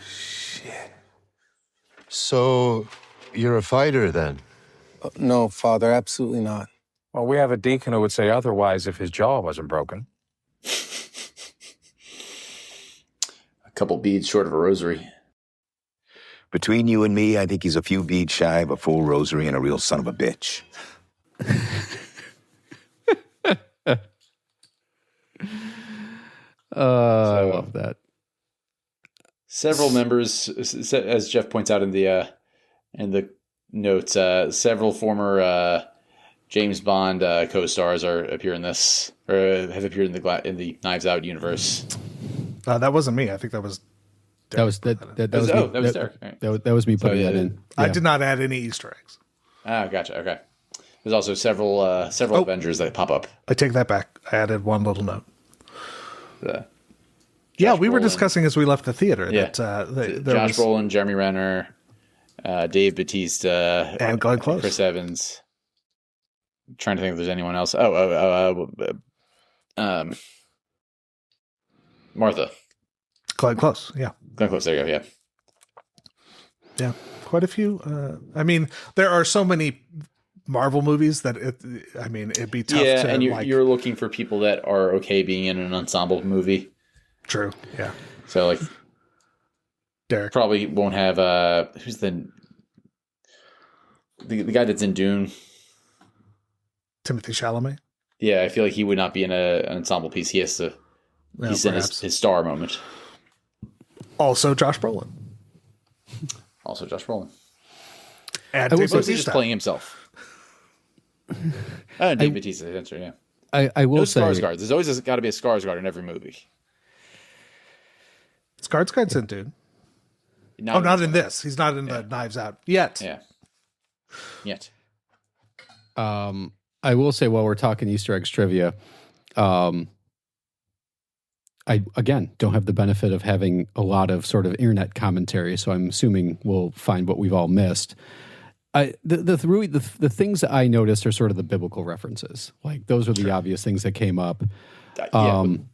Shit. So, you're a fighter then? No, Father, absolutely not. Well, we have a deacon who would say otherwise if his jaw wasn't broken. A couple beads short of a rosary. Between you and me, I think he's a few beads shy of a full rosary and a real son of a bitch. I love that. Several members, as Geoff points out in the notes, several former James Bond co-stars appear in this, or have appeared in the Knives Out universe. That wasn't me. I think that was Derrick. That was Derrick. Right. That was me putting that in. Yeah. I did not add any Easter eggs. Ah, gotcha. Okay. There's also several Avengers that pop up. I take that back. I added one little note. Yeah, we were discussing as we left the theater that Josh Brolin, Jeremy Renner, Dave Bautista, and Glenn Close, Chris Evans. I'm trying to think if there's anyone else. Martha. Glenn Close, yeah. Glenn Close, there you go, yeah. Yeah, quite a few. I mean, there are so many Marvel movies that it'd be tough to... Yeah, and you're looking for people that are okay being in an ensemble movie. True, yeah. So, like... Derrick. Probably won't have... who's the guy that's in Dune? Timothée Chalamet? Yeah, I feel like he would not be in an ensemble piece. He has to... He's in his star moment. Also Josh Brolin. And Dave Bautista. He's just playing himself. Dave Bautista, that's right, yeah. I will say... Skarsgård. There's always got to be a Skarsgård in every movie. Skarsgård's in Dune. Not in this. He's not in the Knives Out yet. Yeah. Yet. I will say, while we're talking Easter eggs trivia, I, again, don't have the benefit of having a lot of sort of internet commentary, so I'm assuming we'll find what we've all missed. The things that I noticed are sort of the biblical references. Like, those are the obvious things that came up. I mean,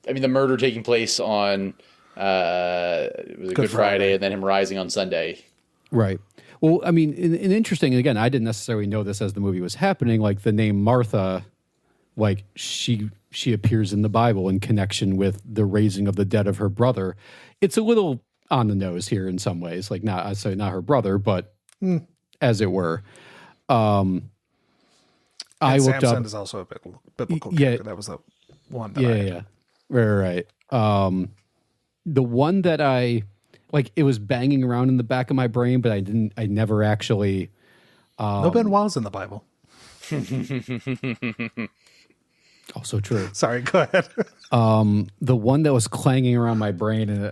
the murder taking place on was it Good Friday, and then him rising on Sunday. Right. Well, I mean, and interesting, again, I didn't necessarily know this as the movie was happening, like the name Martha, like she appears in the Bible in connection with the raising of the dead of her brother. It's a little on the nose here in some ways, like not her brother, but as it were. I looked Samson up. is also a biblical character. That was the one. That Right. The one that I like, it was banging around in the back of my brain, but I never actually. No Benoit's in the Bible. Also true. Sorry, go ahead. The one that was clanging around my brain, and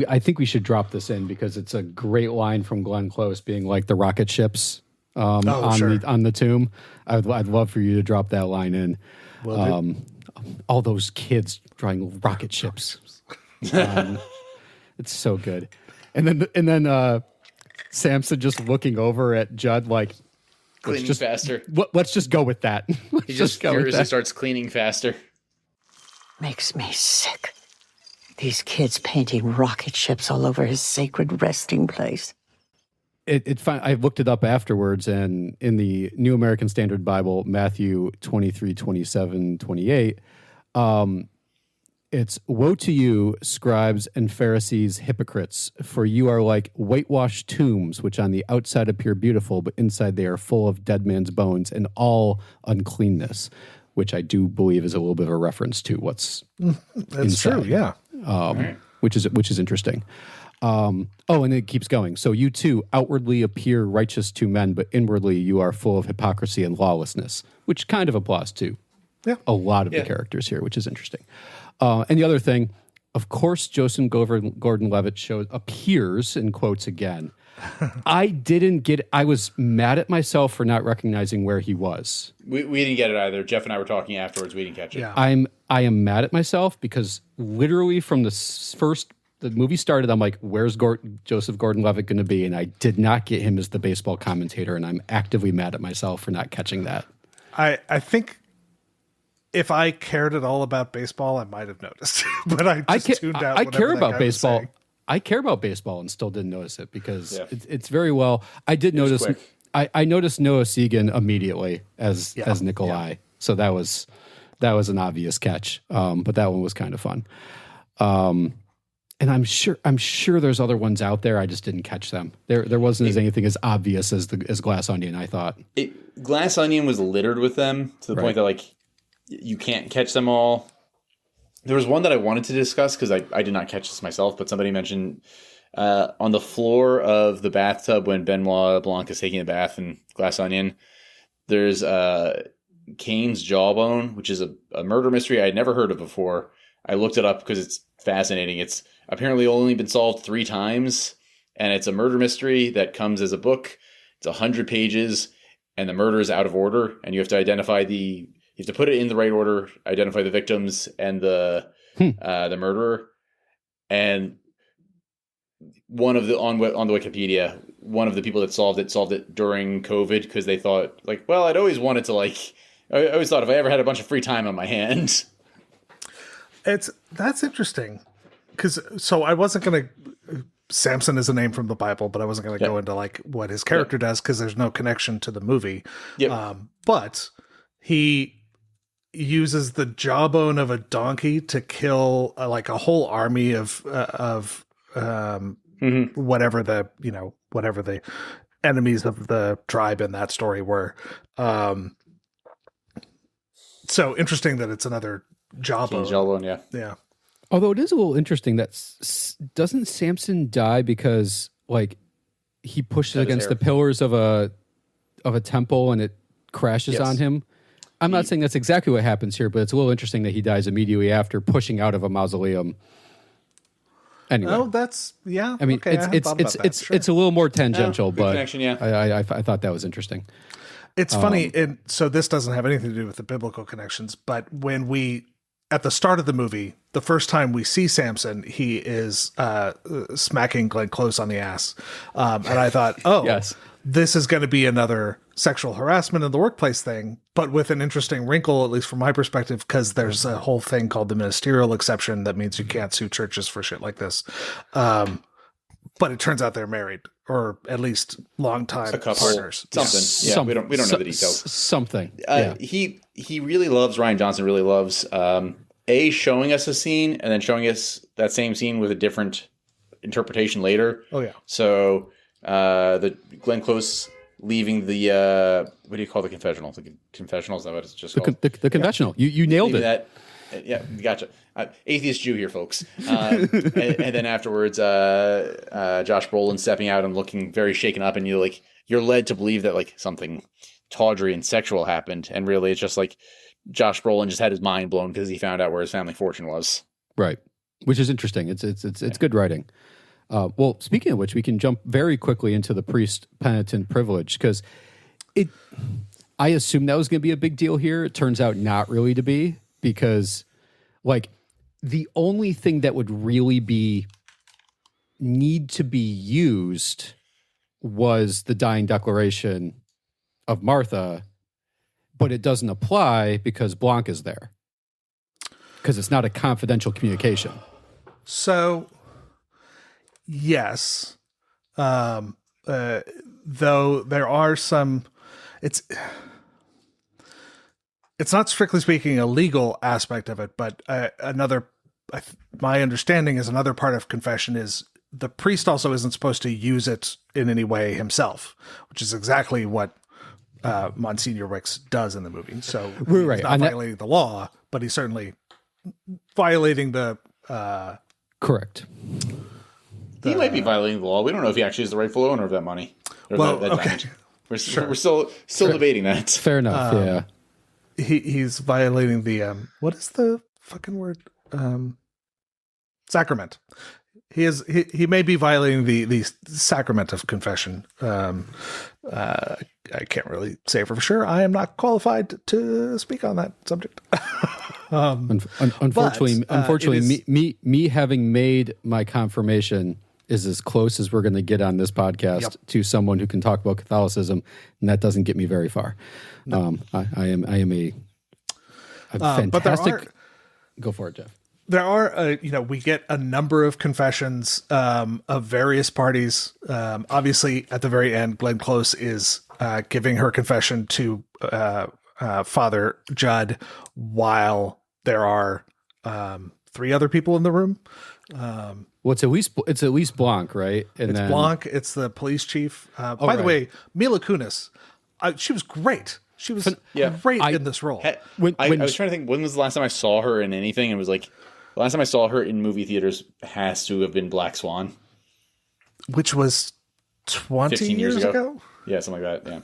I think we should drop this in because it's a great line from Glenn Close, being like the rocket ships on the tomb. I'd love for you to drop that line in. All those kids drawing rocket ships. It's so good. And then Samson just looking over at Judd like, cleaning faster. Let's just go with that. He just furiously starts cleaning faster. Makes me sick. These kids painting rocket ships all over his sacred resting place. I looked it up afterwards, and in the New American Standard Bible, Matthew 23, 27, 28, it's, "Woe to you, scribes and Pharisees, hypocrites, for you are like whitewashed tombs, which on the outside appear beautiful, but inside they are full of dead man's bones and all uncleanness," which I do believe is a little bit of a reference to what's That's inside. true, yeah. Which is interesting. And it keeps going. "So you too outwardly appear righteous to men, but inwardly you are full of hypocrisy and lawlessness," which kind of applies to a lot of the characters here, which is interesting. And the other thing, Of course, Joseph Gordon-Levitt appears, in quotes again. I was mad at myself for not recognizing where he was. We didn't get it either. Jeff and I were talking afterwards. We didn't catch it. Yeah. I am mad at myself because literally from the movie started, I'm like, where's Joseph Gordon-Levitt going to be? And I did not get him as the baseball commentator, and I'm actively mad at myself for not catching that. I think if I cared at all about baseball, I might have noticed, but I just tuned out. I care about baseball. I care about baseball and still didn't notice it because it's very well. I did notice. I noticed Noah Segan immediately as Nikolai, so that was an obvious catch. But that one was kind of fun. And I'm sure there's other ones out there. I just didn't catch them. There wasn't anything as obvious as Glass Onion, I thought. Glass Onion was littered with them to the point that like you can't catch them all. There was one that I wanted to discuss because I did not catch this myself, but somebody mentioned on the floor of the bathtub when Benoit Blanc is taking a bath in Glass Onion, there's Cain's jawbone, which is a murder mystery I had never heard of before. I looked it up because it's fascinating. It's apparently only been solved 3 times, and it's a murder mystery that comes as a book. It's 100 pages, and the murder is out of order, and you have to you have to put it in the right order, identify the victims and the murderer. And one of the on the Wikipedia, one of the people that solved it during COVID because they thought like, well, I'd always wanted to I always thought if I ever had a bunch of free time on my hands. That's interesting because I wasn't going to. Samson is a name from the Bible, but I wasn't going to go into like what his character does because there's no connection to the movie. Yep. But he uses the jawbone of a donkey to kill like a whole army of whatever the enemies of the tribe in that story were. So interesting that it's another jawbone. Jawbone, yeah. Yeah. Although it is a little interesting that doesn't Samson die because like he pushes against the pillars of a temple and it crashes on him? I'm not saying that's exactly what happens here, but it's a little interesting that he dies immediately after pushing out of a mausoleum. Anyway, that's I mean, it's a little more tangential, but connection, I thought that was interesting. It's funny, and so this doesn't have anything to do with the biblical connections, but when we at the start of the movie, the first time we see Samson, he is smacking Glenn Close on the ass, and I thought, yes. This is going to be another sexual harassment in the workplace thing, but with an interesting wrinkle, at least from my perspective, because there's a whole thing called the ministerial exception that means you can't sue churches for shit like this. But it turns out they're married, or at least longtime partners. Something. Yeah, we don't know the details. Something. He really loves, Rian Johnson really loves, showing us a scene and then showing us that same scene with a different interpretation later. Oh, yeah. So the Glenn Close leaving the what do you call the confessional? The confessional, is that what it's just called? The confessional. You nailed it. Yeah, gotcha. Atheist Jew here, folks. And then afterwards, Josh Brolin stepping out and looking very shaken up, and you're led to believe that like something tawdry and sexual happened, and really it's just like Josh Brolin just had his mind blown because he found out where his family fortune was. Right, which is interesting. It's good writing. Well, speaking of which, we can jump very quickly into the priest-penitent privilege because I assumed that was going to be a big deal here. It turns out not really to be, because like the only thing that would really need to be used was the dying declaration of Martha, but it doesn't apply because Blanc is there because it's not a confidential communication. So, yes, though there are some, it's not strictly speaking a legal aspect of it, but my understanding is another part of confession is the priest also isn't supposed to use it in any way himself, which is exactly what Monsignor Wicks does in the movie. So he's not violating the law, but he's certainly violating the... Correct. He might be violating the law. We don't know if he actually is the rightful owner of that money. Okay. We're still debating that. Fair enough, yeah. He's violating the what is the fucking word? Sacrament. He may be violating the sacrament of confession. I can't really say for sure. I am not qualified to speak on that subject. Unfortunately, me having made my confirmation is as close as we're going to get on this podcast to someone who can talk about Catholicism, and that doesn't get me very far. No. I am a fantastic. Go for it, Geoff. There are, we get a number of confessions of various parties. Obviously, at the very end, Glenn Close is giving her confession to Father Judd, while there are 3 other people in the room. Well, it's at least Blanc, right? And it's Blanc. It's the police chief. By the way, Mila Kunis, she was great. She was great in this role. I was trying to think, when was the last time I saw her in anything? And it was like, the last time I saw her in movie theaters has to have been Black Swan. Which was 20 years ago? Yeah, something like that, yeah.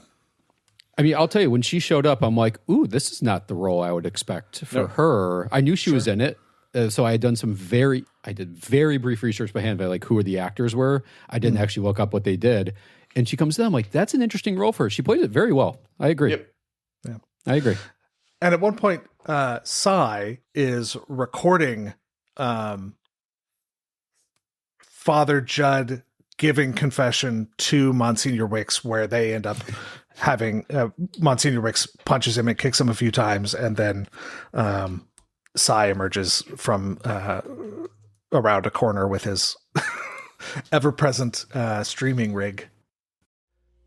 I mean, I'll tell you, when she showed up, I'm like, ooh, this is not the role I would expect for her. I knew she was in it. So I had done very brief research behind it, like who the actors were. I didn't actually look up what they did. And she comes in, I'm like, that's an interesting role for her. She played it very well. I agree. Yep. Yeah. I agree. And at one point, Cy is recording Father Judd giving confession to Monsignor Wicks, where they end up having Monsignor Wicks punches him and kicks him a few times, and then Cy emerges from around a corner with his ever-present streaming rig.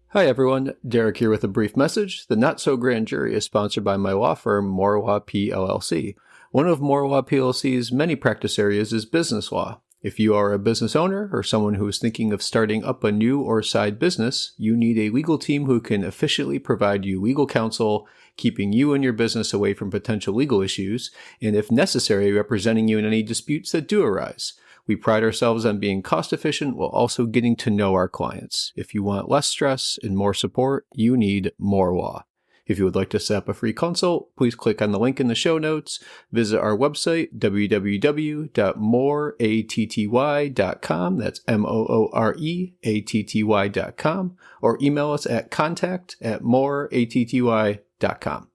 Hi everyone, Derrick here with a brief message. The Not So Grand Jury is sponsored by my law firm, Morwa PLLC. One of Morwa PLC's many practice areas is business law. If you are a business owner or someone who is thinking of starting up a new or side business, you need a legal team who can efficiently provide you legal counsel, keeping you and your business away from potential legal issues, and if necessary, representing you in any disputes that do arise. We pride ourselves on being cost efficient while also getting to know our clients. If you want less stress and more support, you need Morwa. If you would like to set up a free consult, please click on the link in the show notes, visit our website, www.mooreatty.com, that's mooreatty.com, or email us at contact@mooreatty.com.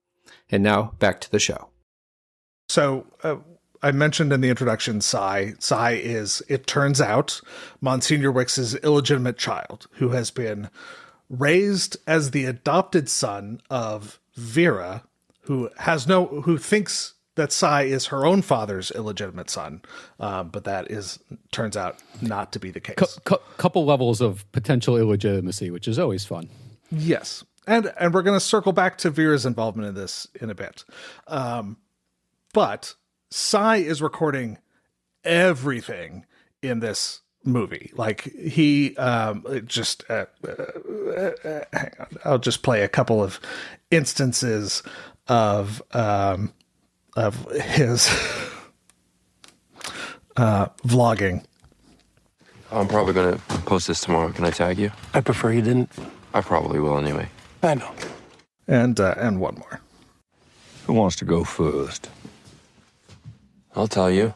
And now, back to the show. So, I mentioned in the introduction, Cy is, it turns out, Monsignor Wicks' illegitimate child, who has been raised as the adopted son of Vera, who thinks that Cy is her own father's illegitimate son, but that turns out not to be the case. Couple levels of potential illegitimacy, which is always fun. Yes, and we're going to circle back to Vera's involvement in this in a bit, but Cy is recording everything in this movie. Like he hang on, I'll just play a couple of instances of his vlogging. I'm probably going to post this tomorrow. Can I tag you? I prefer you didn't. I probably will anyway. I know. And one more. Who wants to go first? I'll tell you.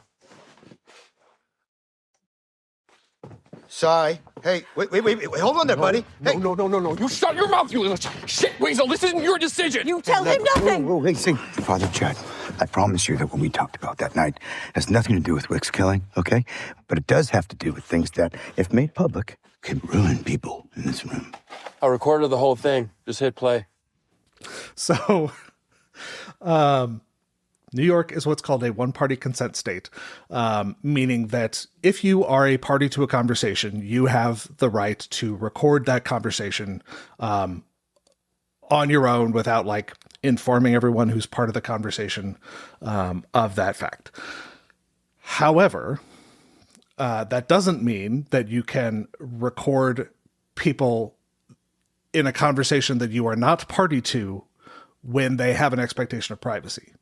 Cy, hey, wait, hold on there, buddy. Hey. No. You shut your mouth, you little shit weasel. This isn't your decision. You tell him nothing. Whoa, hey, see, Father Judd, I promise you that what we talked about that night has nothing to do with Wick's killing, okay? But it does have to do with things that, if made public, can ruin people in this room. I recorded the whole thing. Just hit play. So, New York is what's called a one-party consent state, meaning that if you are a party to a conversation, you have the right to record that conversation on your own without informing everyone who's part of the conversation of that fact. However, that doesn't mean that you can record people in a conversation that you are not party to when they have an expectation of privacy.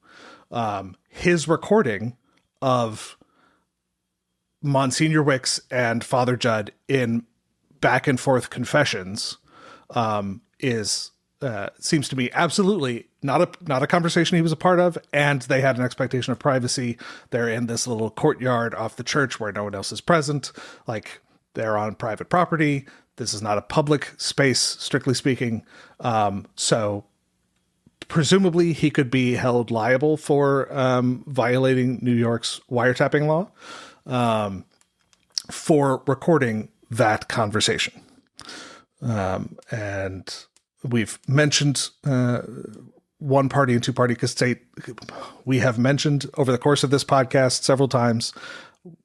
His recording of Monsignor Wicks and Father Judd in back and forth confessions seems to be absolutely not a conversation he was a part of, and they had an expectation of privacy. They're in this little courtyard off the church where no one else is present. Like, they're on private property. This is not a public space, strictly speaking. So presumably he could be held liable for violating New York's wiretapping law for recording that conversation. And we've mentioned one party and two party consent. We have mentioned over the course of this podcast several times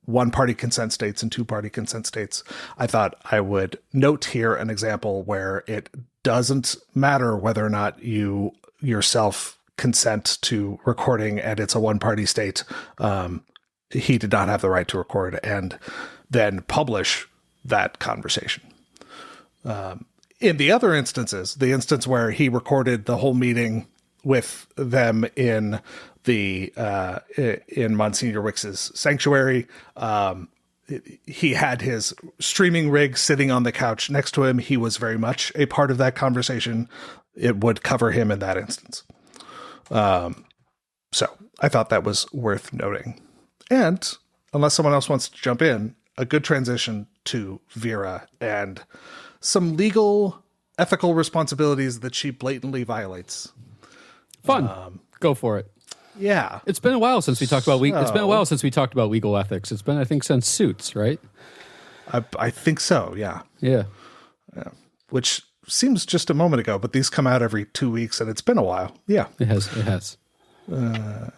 one party consent states and two party consent states. I thought I would note here an example where it doesn't matter whether or not you yourself consent to recording and it's a one party state. He did not have the right to record and then publish that conversation. In the other instances, the instance where he recorded the whole meeting with them in the in Monsignor Wicks's sanctuary, he had his streaming rig sitting on the couch next to him. He was very much a part of that conversation. It would cover him in that instance. So I thought that was worth noting. And unless someone else wants to jump in, a good transition to Vera and some legal, ethical responsibilities that she blatantly violates. Fun. Go for it. Yeah. It's been a while since we talked about it's been a while since we talked about legal ethics. It's been, I think, since Suits, right? I think so, yeah. Yeah. Which seems just a moment ago, but these come out every 2 weeks and it's been a while. Yeah. It has.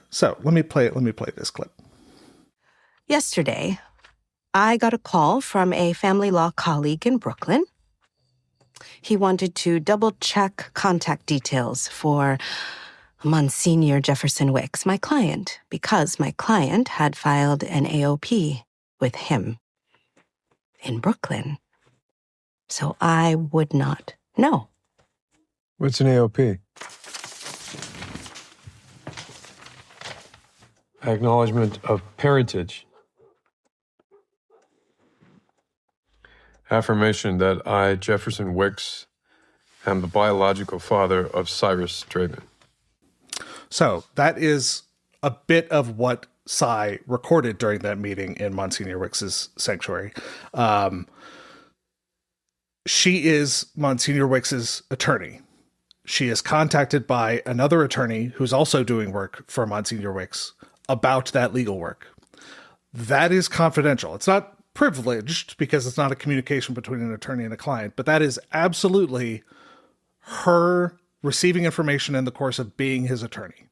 So let me play this clip. Yesterday, I got a call from a family law colleague in Brooklyn. He wanted to double-check contact details for Monsignor Jefferson Wicks, my client, because my client had filed an AOP with him in Brooklyn. So I would not know. What's an AOP? Acknowledgement of parentage. Affirmation that I, Jefferson Wicks, am the biological father of Cyrus Draven. So that is a bit of what Cy recorded during that meeting in Monsignor Wicks's sanctuary. She is Monsignor Wicks's attorney. She is contacted by another attorney who's also doing work for Monsignor Wicks about that legal work. That is confidential. It's not privileged because it's not a communication between an attorney and a client, but that is absolutely her receiving information in the course of being his attorney,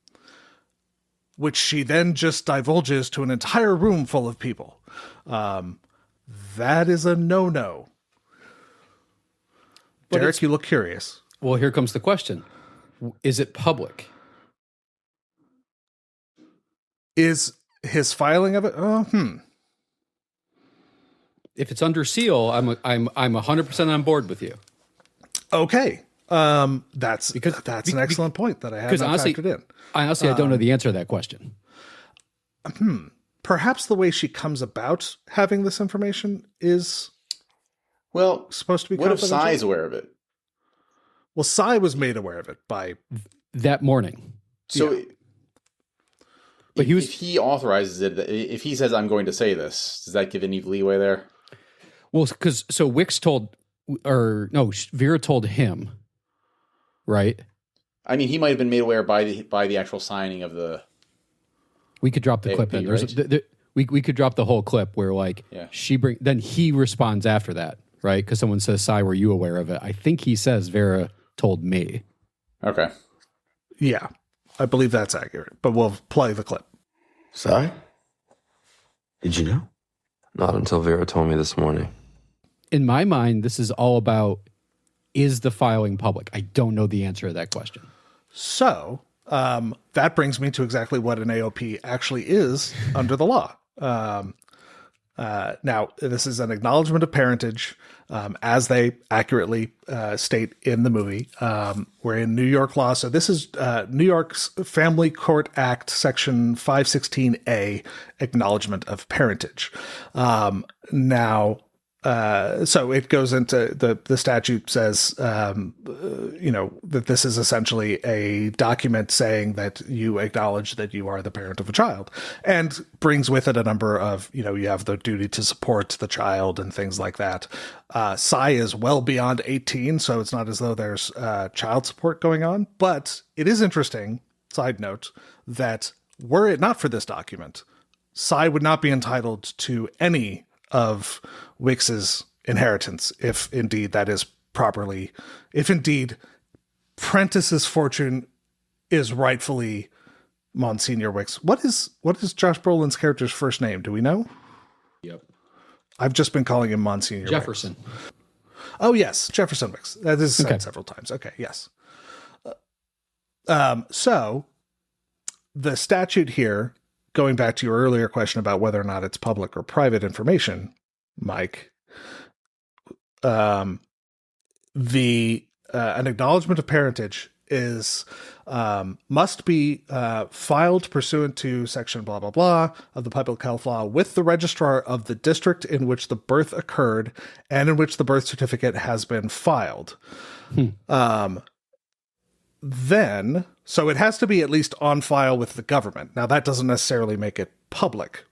which she then just divulges to an entire room full of people. That is a no-no. Derrick, you look curious. Well, here comes the question. Is it public? Is his filing of it? If it's under seal, I'm 100% on board with you. Okay. That's an excellent point that I have not factored in. Honestly, I don't know the answer to that question. Perhaps the way she comes about having this information is supposed to be what if confidential? Cy's aware of it? Well, Cy was made aware of it by that morning. So yeah. But if he authorizes it, if he says, I'm going to say this, does that give any leeway there? Well, because Wicks Vera told him, right? I mean, he might have been made aware by the actual signing of the. We could drop the clip in. Right? We could drop the whole clip where then he responds after that, right? Because someone says, "Cy, were you aware of it?" I think he says Vera told me. Okay. Yeah, I believe that's accurate. But we'll play the clip. Cy, did you know? Not until Vera told me this morning. In my mind, this is all about, is the filing public? I don't know the answer to that question. So that brings me to exactly what an AOP actually is under the law. Now, this is an acknowledgement of parentage, as they accurately state in the movie. We're in New York law. So this is New York's Family Court Act, Section 516A, acknowledgement of parentage. Now, so it goes into the statute says, that this is essentially a document saying that you acknowledge that you are the parent of a child, and brings with it a number of, you have the duty to support the child and things like that. Cy is well beyond 18, so it's not as though there's child support going on, but it is interesting, side note, that were it not for this document, Cy would not be entitled to any of Wicks's inheritance, if indeed Prentice's fortune is rightfully Monsignor Wicks. What is Josh Brolin's character's first name? Do we know? Yep. I've just been calling him Monsignor Jefferson. Wicks. Oh yes, Jefferson Wicks. That is said several times. Okay, yes. So the statute here, going back to your earlier question about whether or not it's public or private information, Mike, an acknowledgement of parentage is must be filed pursuant to section blah blah blah of the public health law with the registrar of the district in which the birth occurred and in which the birth certificate has been filed. Then, so it has to be at least on file with the government. Now, that doesn't necessarily make it public.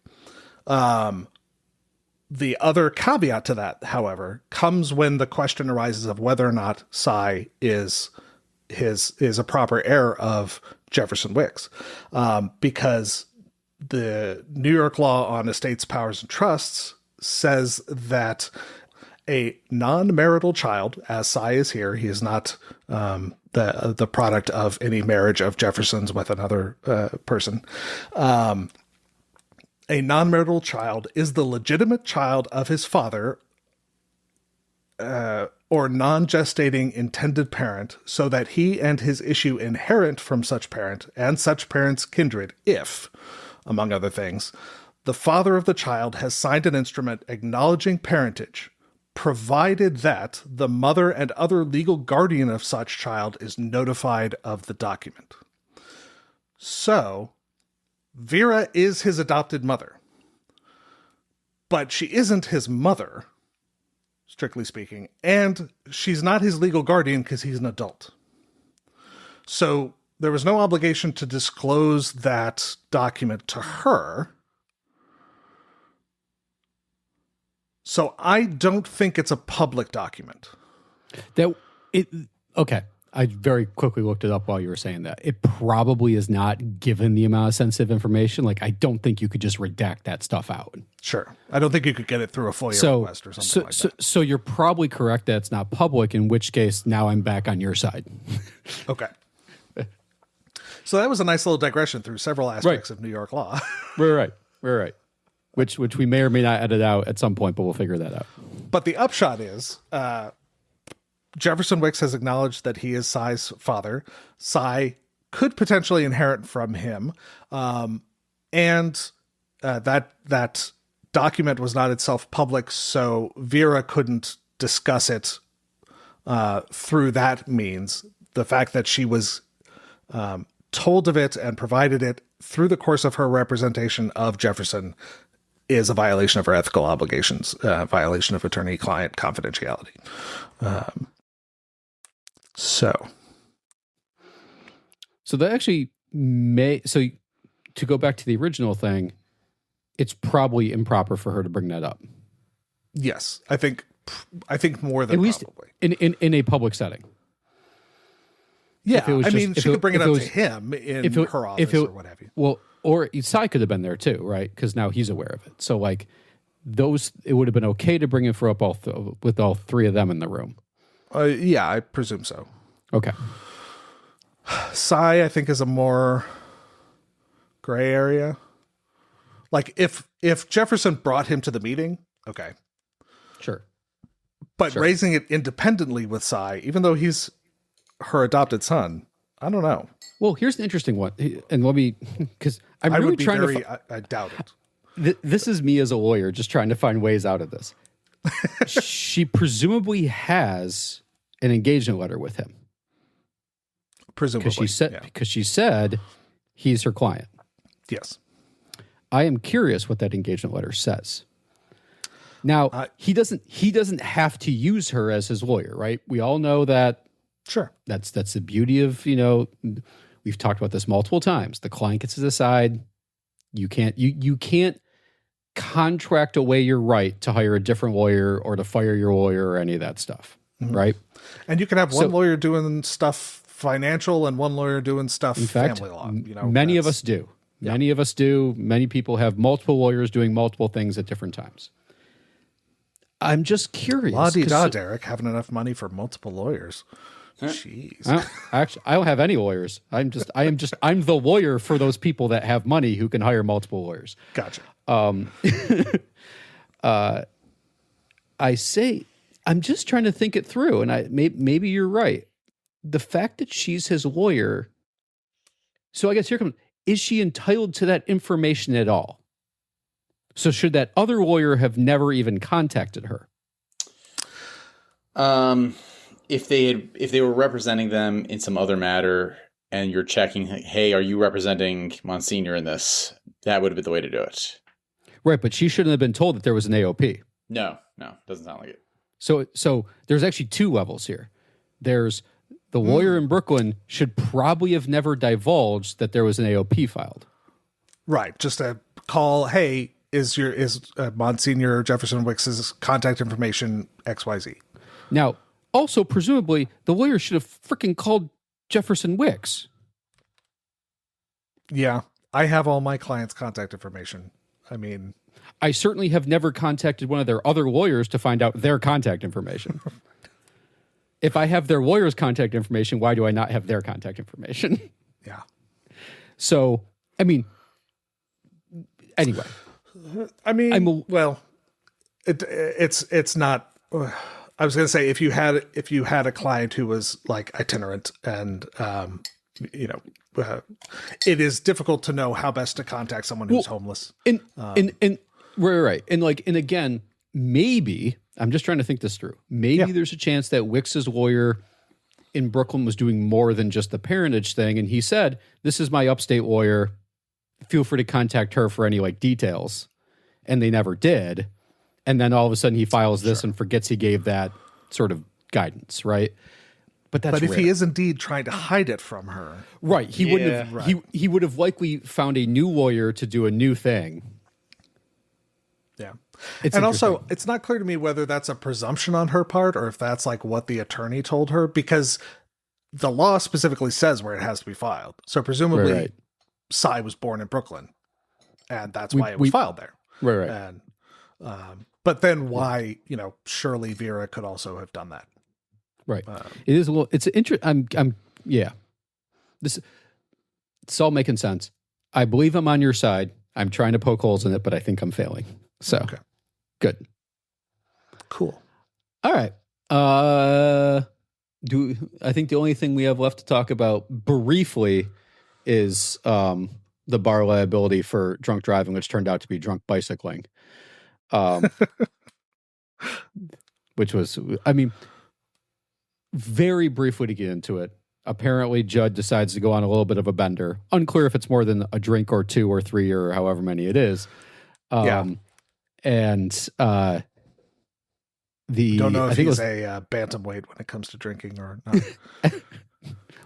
The other caveat to that, however, comes when the question arises of whether or not Cy is a proper heir of Jefferson Wicks, because the New York law on estates, powers, and trusts says that a non-marital child, as Cy is here, he is not the product of any marriage of Jefferson's with another person. A non-marital child is the legitimate child of his father or non-gestating intended parent, so that he and his issue inherit from such parent and such parent's kindred if, among other things, the father of the child has signed an instrument acknowledging parentage, provided that the mother and other legal guardian of such child is notified of the document. So, Vera is his adopted mother, but she isn't his mother, strictly speaking, and she's not his legal guardian because he's an adult. So, there was no obligation to disclose that document to her. So I don't think it's a public document. Okay. I very quickly looked it up while you were saying that. It probably is not, given the amount of sensitive information. Like, I don't think you could just redact that stuff out. Sure. I don't think you could get it through a FOIA request or something like that. So you're probably correct that it's not public, in which case now I'm back on your side. Okay. So that was a nice little digression through several aspects of New York law. Right. Which we may or may not edit out at some point, but we'll figure that out. But the upshot is, Jefferson Wicks has acknowledged that he is Cy's father. Cy could potentially inherit from him. And that document was not itself public, so Vera couldn't discuss it through that means. The fact that she was told of it and provided it through the course of her representation of Jefferson is a violation of her ethical obligations, violation of attorney-client confidentiality. So that actually may... So to go back to the original thing, it's probably improper for her to bring that up. Yes, I think more than at least probably. In a public setting. Yeah, she could bring it up to him in her office or what have you. Well, or Cy could have been there too, right? Because now he's aware of it. So, like, it would have been okay to bring it for up with all three of them in the room. Yeah, I presume so. Okay. Cy, I think, is a more gray area. Like, if Jefferson brought him to the meeting, okay. Sure. But raising it independently with Cy, even though he's her adopted son, I don't know. Well, here's the interesting one, and let me, because I'm really trying to. I doubt it. This is me as a lawyer, just trying to find ways out of this. She presumably has an engagement letter with him. Presumably, because she said he's her client. Yes. I am curious what that engagement letter says. Now, he doesn't have to use her as his lawyer, right? We all know that. Sure. That's the beauty of, we've talked about this multiple times. The client gets to decide. You can't contract away your right to hire a different lawyer or to fire your lawyer or any of that stuff, right? And you can have one lawyer doing stuff financial and one lawyer doing stuff family law. Many of us do. Yeah. Many of us do. Many people have multiple lawyers doing multiple things at different times. I'm just curious. La-di-da, Derrick, having enough money for multiple lawyers. Jeez. I don't have any lawyers. I'm the lawyer for those people that have money who can hire multiple lawyers. Gotcha. I'm just trying to think it through, and maybe you're right. The fact that she's his lawyer. So I guess here comes, is she entitled to that information at all? So should that other lawyer have never even contacted her? If they were representing them in some other matter and you're checking, hey, are you representing Monsignor in this? That would have been the way to do it. Right, but she shouldn't have been told that there was an AOP. No, doesn't sound like it. So there's actually two levels here. There's the lawyer in Brooklyn should probably have never divulged that there was an AOP filed. Right, just a call, hey, is Monsignor Jefferson Wicks's contact information XYZ? Now, also, presumably, the lawyer should have freaking called Jefferson Wicks. Yeah, I have all my clients' contact information. I mean, I certainly have never contacted one of their other lawyers to find out their contact information. If I have their lawyer's contact information, why do I not have their contact information? Yeah. So, I mean, anyway. I mean, it's not. I was going to say if you had a client who was like itinerant and it is difficult to know how best to contact someone who's homeless. And right. And again, maybe I'm just trying to think this through. Maybe there's a chance that Wicks's lawyer in Brooklyn was doing more than just the parentage thing. And he said, this is my upstate lawyer. Feel free to contact her for any details. And they never did. And then all of a sudden he files this and forgets he gave that sort of guidance. Right. But if he is indeed trying to hide it from her. Right. He wouldn't have, right. He would have likely found a new lawyer to do a new thing. Yeah. And also, it's not clear to me whether that's a presumption on her part or if that's like what the attorney told her, because the law specifically says where it has to be filed. So presumably Cy was born in Brooklyn and that's why it was filed there. Right. And, but then why, Shirley Vera could also have done that. Right. It is a little, it's interesting. It's all making sense. I believe I'm on your side. I'm trying to poke holes in it, but I think I'm failing. So good. Cool. All right. I think the only thing we have left to talk about briefly is the bar liability for drunk driving, which turned out to be drunk bicycling. Which was, very briefly to get into it. Apparently, Judd decides to go on a little bit of a bender. Unclear if it's more than a drink or two or three or however many it is. And don't know if he's a bantamweight when it comes to drinking or not.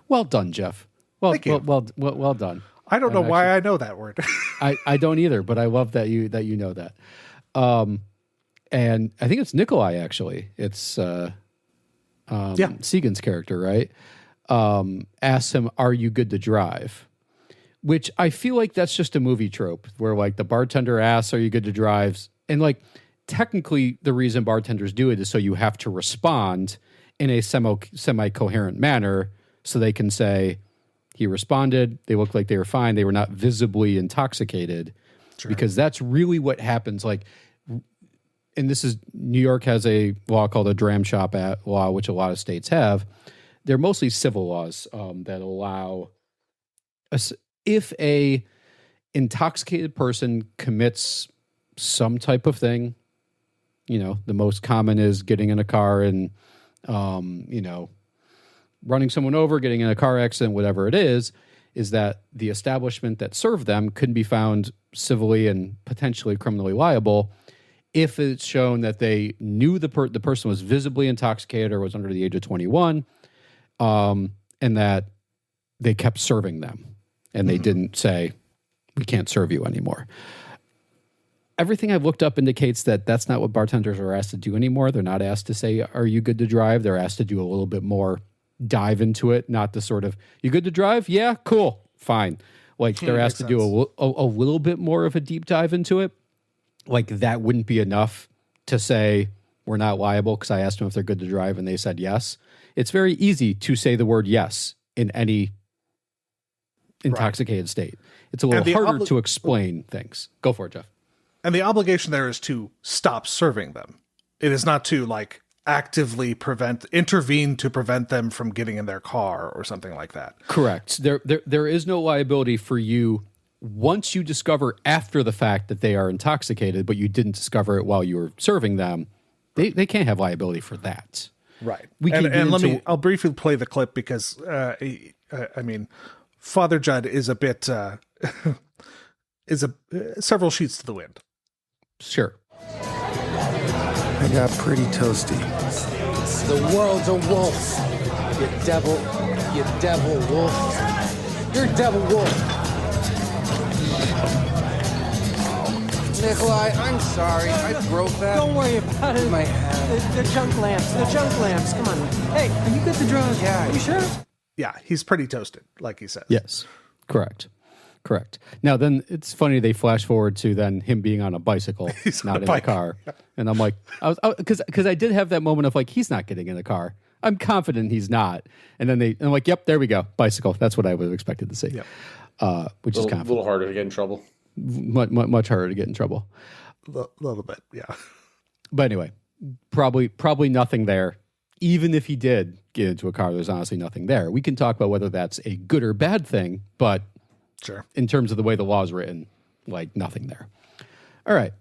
Well done, Geoff. Well done. I don't know why I know that word. I don't either, but I love that you know that. And I think it's Nikolai actually. It's Segan's character, right? Asks him, "Are you good to drive?" Which I feel like that's just a movie trope where the bartender asks, "Are you good to drive?" And technically the reason bartenders do it is so you have to respond in a semi-coherent manner so they can say, he responded, they looked like they were fine, they were not visibly intoxicated. Sure. Because that's really what happens. And this is, New York has a law called a dram shop law, which a lot of states have. They're mostly civil laws that allow if a intoxicated person commits some type of thing, the most common is getting in a car and, running someone over, getting in a car accident, whatever it is that the establishment that served them could be found civilly and potentially criminally liable if it's shown that they knew the person was visibly intoxicated or was under the age of 21, and that they kept serving them, and they didn't say, we can't serve you anymore. Everything I've looked up indicates that that's not what bartenders are asked to do anymore. They're not asked to say, are you good to drive? They're asked to do a little bit more dive into it, not the sort of, you good to drive? Yeah, cool, fine. Like they're asked to do a little bit more of a deep dive into it. Like that wouldn't be enough to say we're not liable because I asked them if they're good to drive and they said yes. It's very easy to say the word yes in any intoxicated state. It's a little harder to explain things. Go for it, Geoff. And the obligation there is to stop serving them. It is not to like actively intervene to prevent them from getting in their car or something like that. Correct. There is no liability for you once you discover after the fact that they are intoxicated, but you didn't discover it while you were serving them. They can't have liability for that. Right. I'll briefly play the clip because, I mean, Father Judd is a bit, several sheets to the wind. Sure. I got pretty toasty. The world's a wolf. You devil wolf. You're devil wolf. Nikolai, I'm sorry. I broke that. Don't worry about it. My head. The junk lamps. Come on. Hey, are you good to drive? Yeah. Are you sure? Yeah, he's pretty toasted, like he said. Yes. Correct. Now, then it's funny they flash forward to then him being on a bicycle, not in the car. And I'm like, because I did have that moment of like, he's not getting in the car. I'm confident he's not. And then I'm like, yep, there we go. Bicycle. That's what I would have expected to see. Yep. Which is confident. A little harder to get in trouble. Much harder to get in trouble. A little bit, yeah. But anyway, probably nothing there. Even if he did get into a car, there's honestly nothing there. We can talk about whether that's a good or bad thing, but sure, in terms of the way the law is written, like nothing there. All right.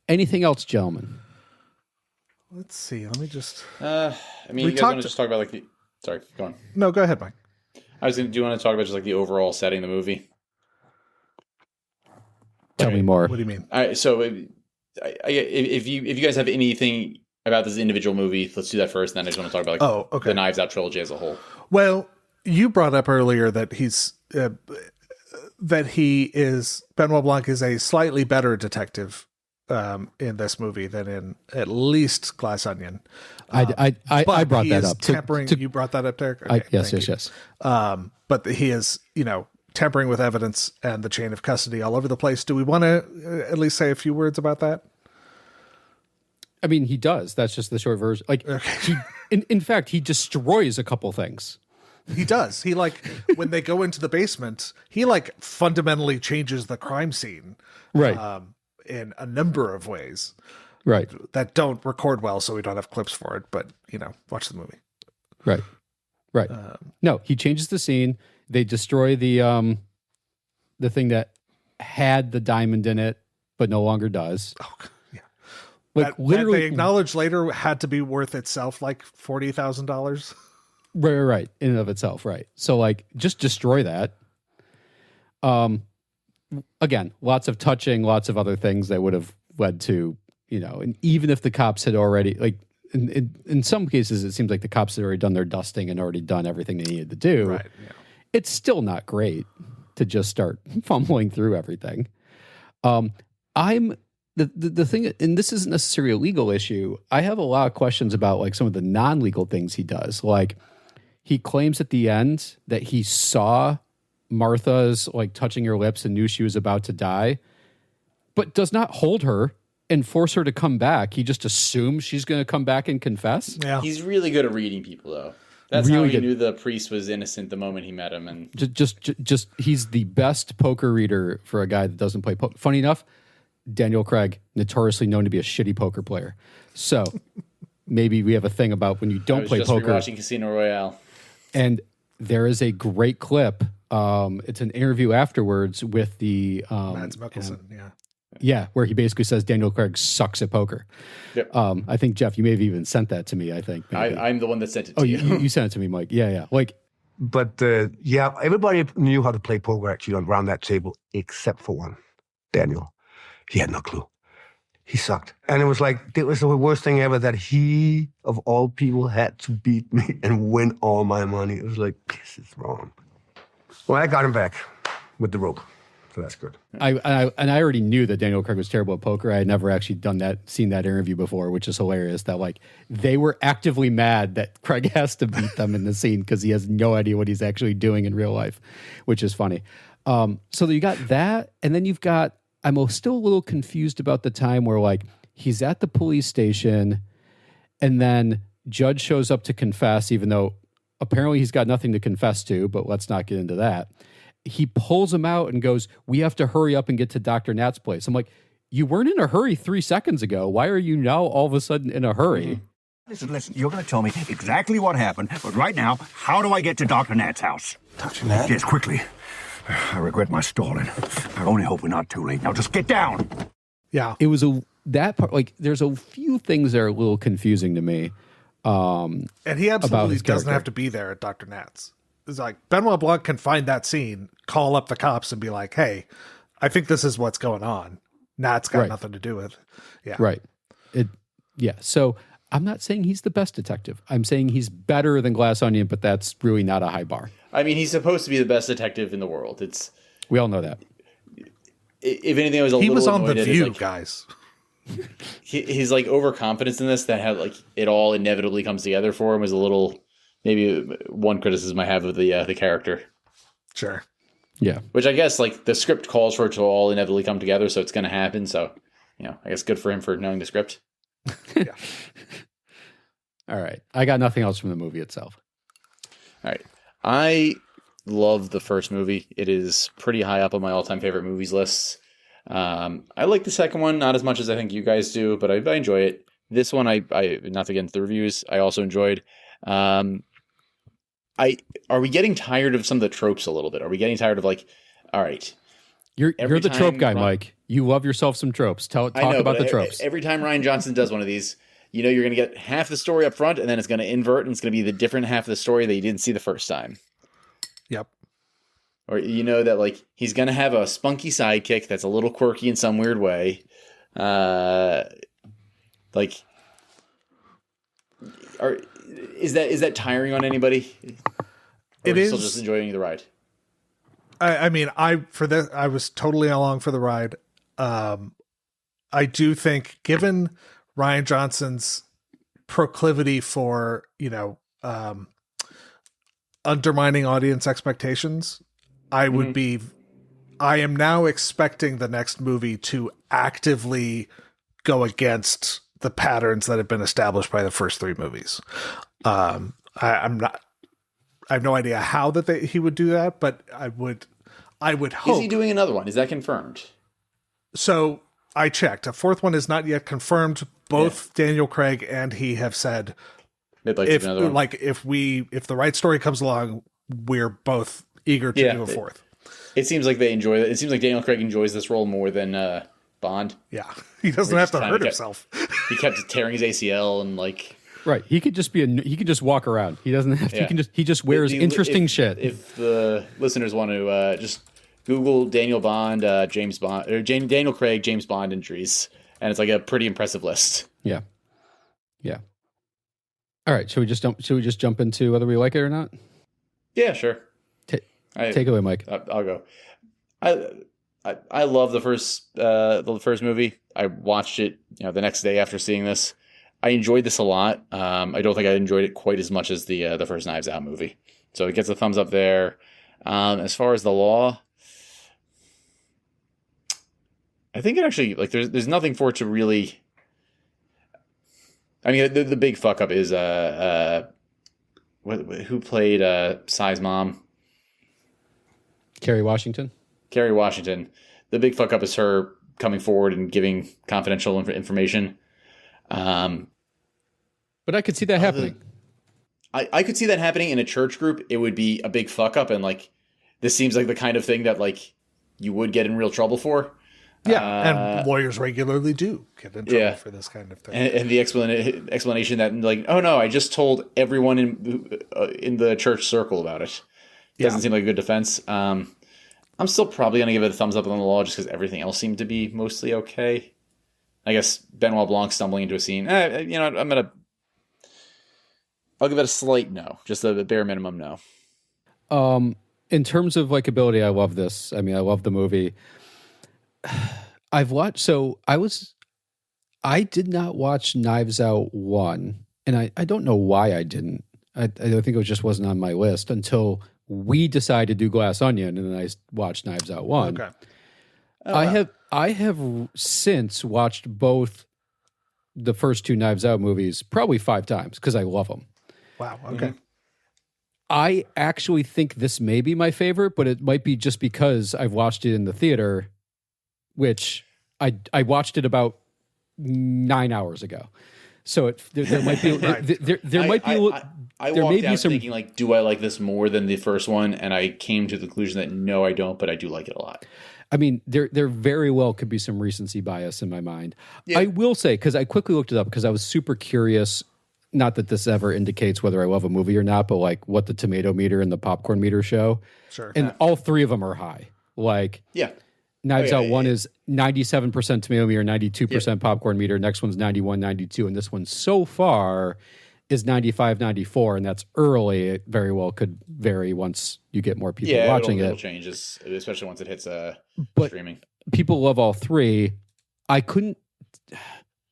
Anything else, gentlemen? Let's see. Let me just. I mean, you guys want to just talk about like the. Sorry, go on. No, go ahead, Mike. Do you want to talk about just like the overall setting of the movie? Tell me more. What do you mean? All right, so if you guys have anything about this individual movie, let's do that first, and then I just want to talk about like the Knives Out trilogy as a whole. Well, you brought up earlier that Benoit Blanc is a slightly better detective in this movie than in at least Glass Onion. I brought that up. You brought that up, Derrick? Okay, yes. But he is, tampering with evidence and the chain of custody all over the place. Do we want to at least say a few words about that? I mean, he does. That's just the short version. Like, in fact, he destroys a couple things. He does. He when they go into the basement, he fundamentally changes the crime scene, right? In a number of ways, right? That don't record well, so we don't have clips for it. But watch the movie, right? No, he changes the scene. They destroy the thing that had the diamond in it, but no longer does. Oh, yeah. Literally, they acknowledged later had to be worth itself $40,000. Right, in and of itself, right. So just destroy that. Again, lots of touching, lots of other things that would have led to, and even if the cops had already in some cases, it seems like the cops had already done their dusting and already done everything they needed to do. Right. Yeah. It's still not great to just start fumbling through everything. I'm the thing, and this isn't necessarily a legal issue. I have a lot of questions about some of the non-legal things he does. He claims at the end that he saw Martha's touching her lips and knew she was about to die, but does not hold her and force her to come back. He just assumes she's going to come back and confess. Yeah. He's really good at reading people, though. That's really how he knew the priest was innocent the moment he met him. And just he's the best poker reader for a guy that doesn't play poker. Funny enough, Daniel Craig, notoriously known to be a shitty poker player. So maybe we have a thing about when you don't play poker. I was just rewatching Casino Royale. And there is a great clip. It's an interview afterwards with the Mads Mikkelsen, Yeah, where he basically says Daniel Craig sucks at poker. Yep. I think, Geoff, you may have even sent that to me, I think. I'm the one that sent it to you. You sent it to me, Mike. Yeah. But, everybody knew how to play poker actually around that table, except for one, Daniel. He had no clue. he sucked. And it was like, it was the worst thing ever that he, of all people, had to beat me and win all my money. It was like, this is wrong. Well, I got him back with the rope. So that's good. I already knew that Daniel Craig was terrible at poker. I had never actually seen that interview before, which is hilarious. That like they were actively mad that Craig has to beat them in the scene because he has no idea what he's actually doing in real life, which is funny. So you got that, and then you've got. I'm still a little confused about the time where like he's at the police station, and then Judge shows up to confess, even though apparently he's got nothing to confess to. But let's not get into that. He pulls him out and goes, "We have to hurry up and get to Dr. Nat's place." I'm like, you weren't in a hurry 3 seconds ago. Why are you now all of a sudden in a hurry? Listen, you're going to tell me exactly what happened, but right now, how do I get to Dr. Nat's house? Dr. Nat? Yes, quickly. I regret my stalling. I only hope we're not too late. Now just get down. Yeah. It was that part, like, there's a few things that are a little confusing to me. And he absolutely doesn't have to be there at Dr. Nat's. It's like Benoit Blanc can find that scene, call up the cops and be like, hey, I think this is what's going on. Nat's got nothing to do with it. Yeah. Right. So I'm not saying he's the best detective. I'm saying he's better than Glass Onion, but that's really not a high bar. I mean, he's supposed to be the best detective in the world. We all know that. If anything, I was a little He was on annoyed The at View, his, guys. His like overconfidence in this, that had like it all inevitably comes together for him, was a little. Maybe one criticism I have of the character. Sure. Yeah. Which I guess like the script calls for it to all inevitably come together, so it's going to happen. So, I guess good for him for knowing the script. Yeah. All right. I got nothing else from the movie itself. All right. I love the first movie. It is pretty high up on my all-time favorite movies lists. I like the second one, not as much as I think you guys do, but I enjoy it. This one, I not to get into the reviews, I also enjoyed. Are we getting tired of some of the tropes a little bit? Are we getting tired of like, all right, you're the trope guy, Mike. You love yourself some tropes. Talk about the tropes. Every time Rian Johnson does one of these, you're going to get half the story up front, and then it's going to invert, and it's going to be the different half of the story that you didn't see the first time. Yep. Or that like he's going to have a spunky sidekick that's a little quirky in some weird way. Is that tiring on anybody? Or still just enjoying the ride. I mean, I was totally along for the ride. I do think, given Rian Johnson's proclivity for undermining audience expectations, I am now expecting the next movie to actively go against the patterns that have been established by the first three movies. I have no idea how he would do that, but I would hope. Is he doing another one? Is that confirmed? So I checked. A fourth one is not yet confirmed. Both Daniel Craig and he have said, if the right story comes along, we're both eager to do a fourth. It seems like they enjoy it. It seems like Daniel Craig enjoys this role more than Bond. Yeah, he doesn't have to hurt himself. He kept tearing his ACL and like. Right, he could just walk around. He doesn't have to. Yeah. He just wears interesting shit. If the listeners want to just Google Daniel Bond, James Bond, or Daniel Craig, James Bond injuries, and it's like a pretty impressive list. Yeah. All right, should we just jump into whether we like it or not? Yeah, sure. Take it away, Mike. I'll go. I love the first movie. I watched it, the next day after seeing this. I enjoyed this a lot. I don't think I enjoyed it quite as much as the first Knives Out movie. So it gets a thumbs up there. As far as the law, I think it actually there's nothing for it to really. I mean, the big fuck up is who played Cy's mom? Kerry Washington. The big fuck up is her coming forward and giving confidential information. But I could see that happening. I could see that happening in a church group. It would be a big fuck up, and this seems like the kind of thing that you would get in real trouble for. Yeah, and lawyers regularly do get in trouble for this kind of thing. And the explanation that oh no, I just told everyone in the church circle about it. Doesn't seem like a good defense. I'm still probably going to give it a thumbs up on the law just because everything else seemed to be mostly okay. I guess Benoit Blanc stumbling into a scene. I'll give it a slight no, just a bare minimum no. In terms of likability, I love this. I mean, I love the movie. I did not watch Knives Out 1, and I don't know why I didn't. I think it just wasn't on my list until we decided to do Glass Onion, and then I watched Knives Out 1. Okay. I have since watched both the first two Knives Out movies probably 5 times because I love them. Wow. Okay. Mm-hmm. I actually think this may be my favorite, but it might be just because I've watched it in the theater, which I watched it about 9 hours ago. So there might be there might be I there walked may be out some thinking like, do I like this more than the first one? And I came to the conclusion that no, I don't, but I do like it a lot. I mean, there very well could be some recency bias in my mind. Yeah. I will say, because I quickly looked it up because I was super curious. Not that this ever indicates whether I love a movie or not, but like what the tomato meter and the popcorn meter show. Sure. And all 3 of them are high. Like, Knives Out 1 is 97% tomato meter, 92% popcorn meter. Next one's 91, 92. And this one so far is 95, 94. And that's early. It very well could vary once you get more people watching it'll change, especially once it hits streaming. People love all 3. I couldn't...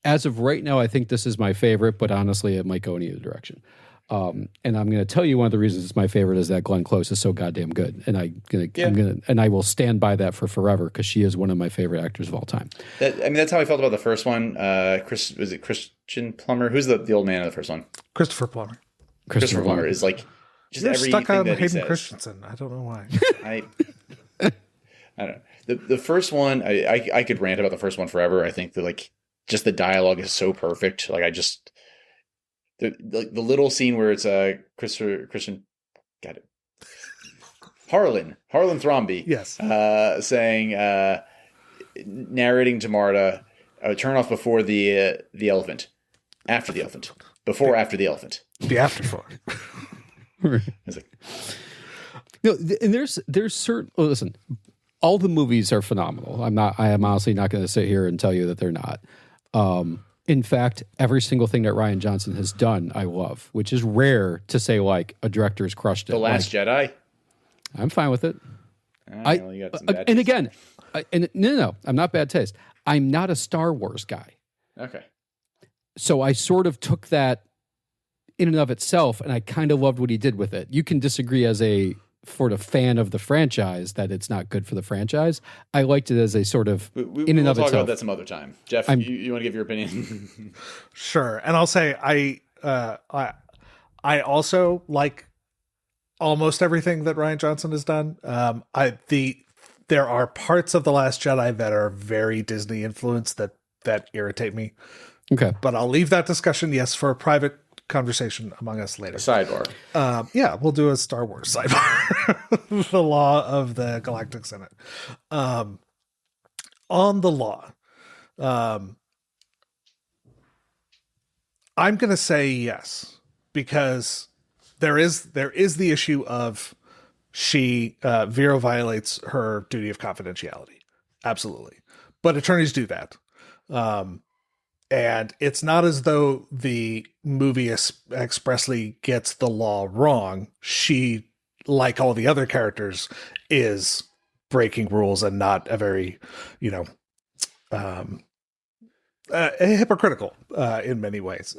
As of right now, I think this is my favorite, but honestly, it might go in either direction. And I'm going to tell you one of the reasons it's my favorite is that Glenn Close is so goddamn good, and I will stand by that for forever because she is one of my favorite actors of all time. That's how I felt about the first one. Was it Christian Plummer? Who's the old man of the first one? Christopher Plummer. Christopher Plummer is like just You're everything stuck on that he Hayden says. Christensen. I don't know why. I don't know. The first one, I could rant about the first one forever. I think that like just the dialogue is so perfect. Like the little scene where it's Christian, got it. Harlan Thrombey. Yes. Saying, narrating to Marta, turn off before the elephant, after the elephant, before after the elephant. The afterthought. It's like, no, and there's certain. Well, listen, all the movies are phenomenal. I am honestly not going to sit here and tell you that they're not. In fact, every single thing that Rian Johnson has done, I love, which is rare to say like a director's crushed it. The Last Jedi. I'm fine with it. You got some bad and taste. again, no, I'm not bad taste. I'm not a Star Wars guy. Okay. So I sort of took that in and of itself, and I kind of loved what he did with it. You can disagree as a sort of fan of the franchise that it's not good for the franchise. I liked it as a sort of in and we'll of talk itself. about that some other time. Geoff, you want to give your opinion? Sure. And I'll say I also like almost everything that Rian Johnson has done. There are parts of The Last Jedi that are very Disney influenced that irritate me. Okay. But I'll leave that discussion, yes, for a private conversation among us later. A sidebar. Yeah, we'll do a Star Wars sidebar. The law of the Galactic Senate. On the law, I'm going to say yes, because there is the issue of Vero violates her duty of confidentiality. Absolutely. But attorneys do that. And it's not as though the movie expressly gets the law wrong. She, like all the other characters, is breaking rules and not a very, hypocritical in many ways.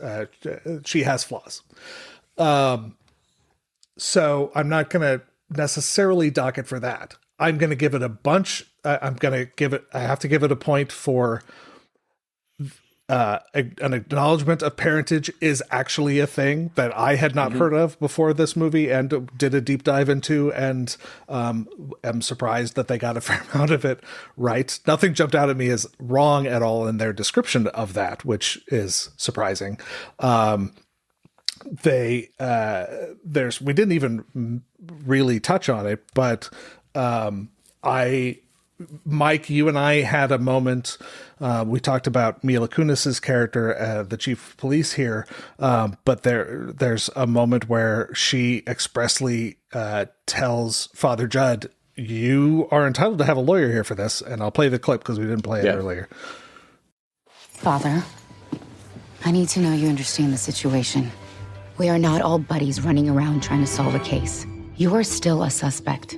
She has flaws. So I'm not going to necessarily dock it for that. I'm going to give it a bunch. I have to give it a point for an acknowledgement of parentage is actually a thing that I had not heard of before this movie and did a deep dive into, and am surprised that they got a fair amount of it right. Nothing jumped out at me as wrong at all in their description of that, which is surprising. We didn't even really touch on it, but Mike, you and I had a moment. We talked about Mila Kunis's character, the chief of police here, but there's a moment where she expressly tells Father Judd, "You are entitled to have a lawyer here for this," and I'll play the clip because we didn't play it earlier. Father, I need to know you understand the situation. We are not all buddies running around trying to solve a case. You are still a suspect.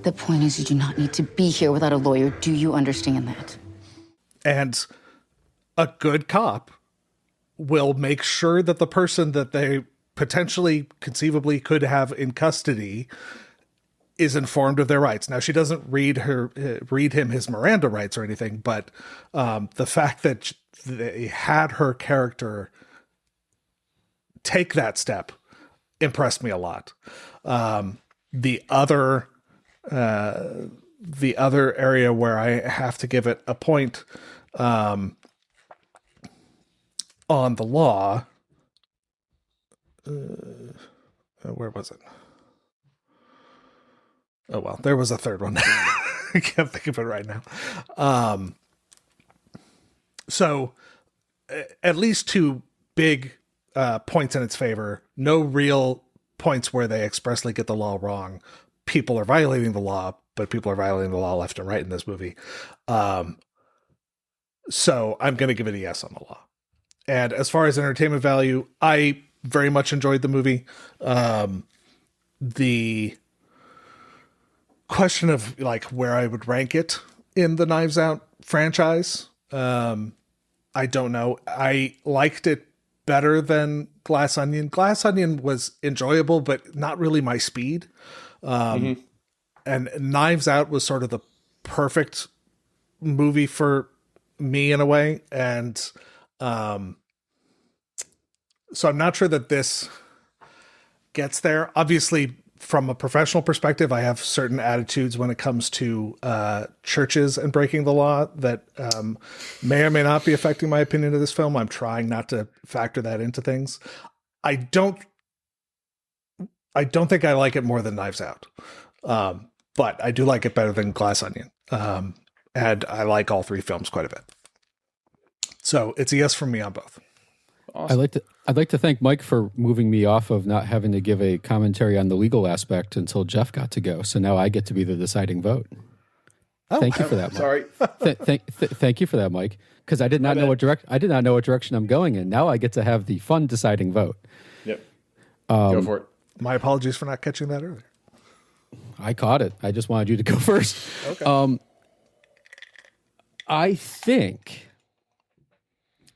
The point is, you do not need to be here without a lawyer. Do you understand that? And a good cop will make sure that the person that they potentially, conceivably could have in custody is informed of their rights. Now, she doesn't read him his Miranda rights or anything, but the fact that they had her character take that step impressed me a lot. The other area where I have to give it a point on the law, where was it? Oh, well, there was a third one. I can't think of it right now. So at least two big points in its favor. No real points where they expressly get the law wrong. People are violating the law, but people are violating the law left and right in this movie. So I'm going to give it a yes on the law. And as far as entertainment value, I very much enjoyed the movie. The question of like where I would rank it in the Knives Out franchise, I don't know. I liked it better than Glass Onion. Glass Onion was enjoyable, but not really my speed. And Knives Out was sort of the perfect movie for me in a way. And so I'm not sure that this gets there. Obviously, from a professional perspective, I have certain attitudes when it comes to churches and breaking the law that may or may not be affecting my opinion of this film. I'm trying not to factor that into things. I don't think I like it more than Knives Out. But I do like it better than Glass Onion. And I like all three films quite a bit. So it's a yes from me on both. Awesome. I'd like to thank Mike for moving me off of not having to give a commentary on the legal aspect until Geoff got to go. So now I get to be the deciding vote. Thank you for that, Mike. Sorry. Thank you for that, Mike. Because I did not know what direction I'm going in. Now I get to have the fun deciding vote. Yep. Go for it. My apologies for not catching that earlier. I caught it. I just wanted you to go first. Okay. I think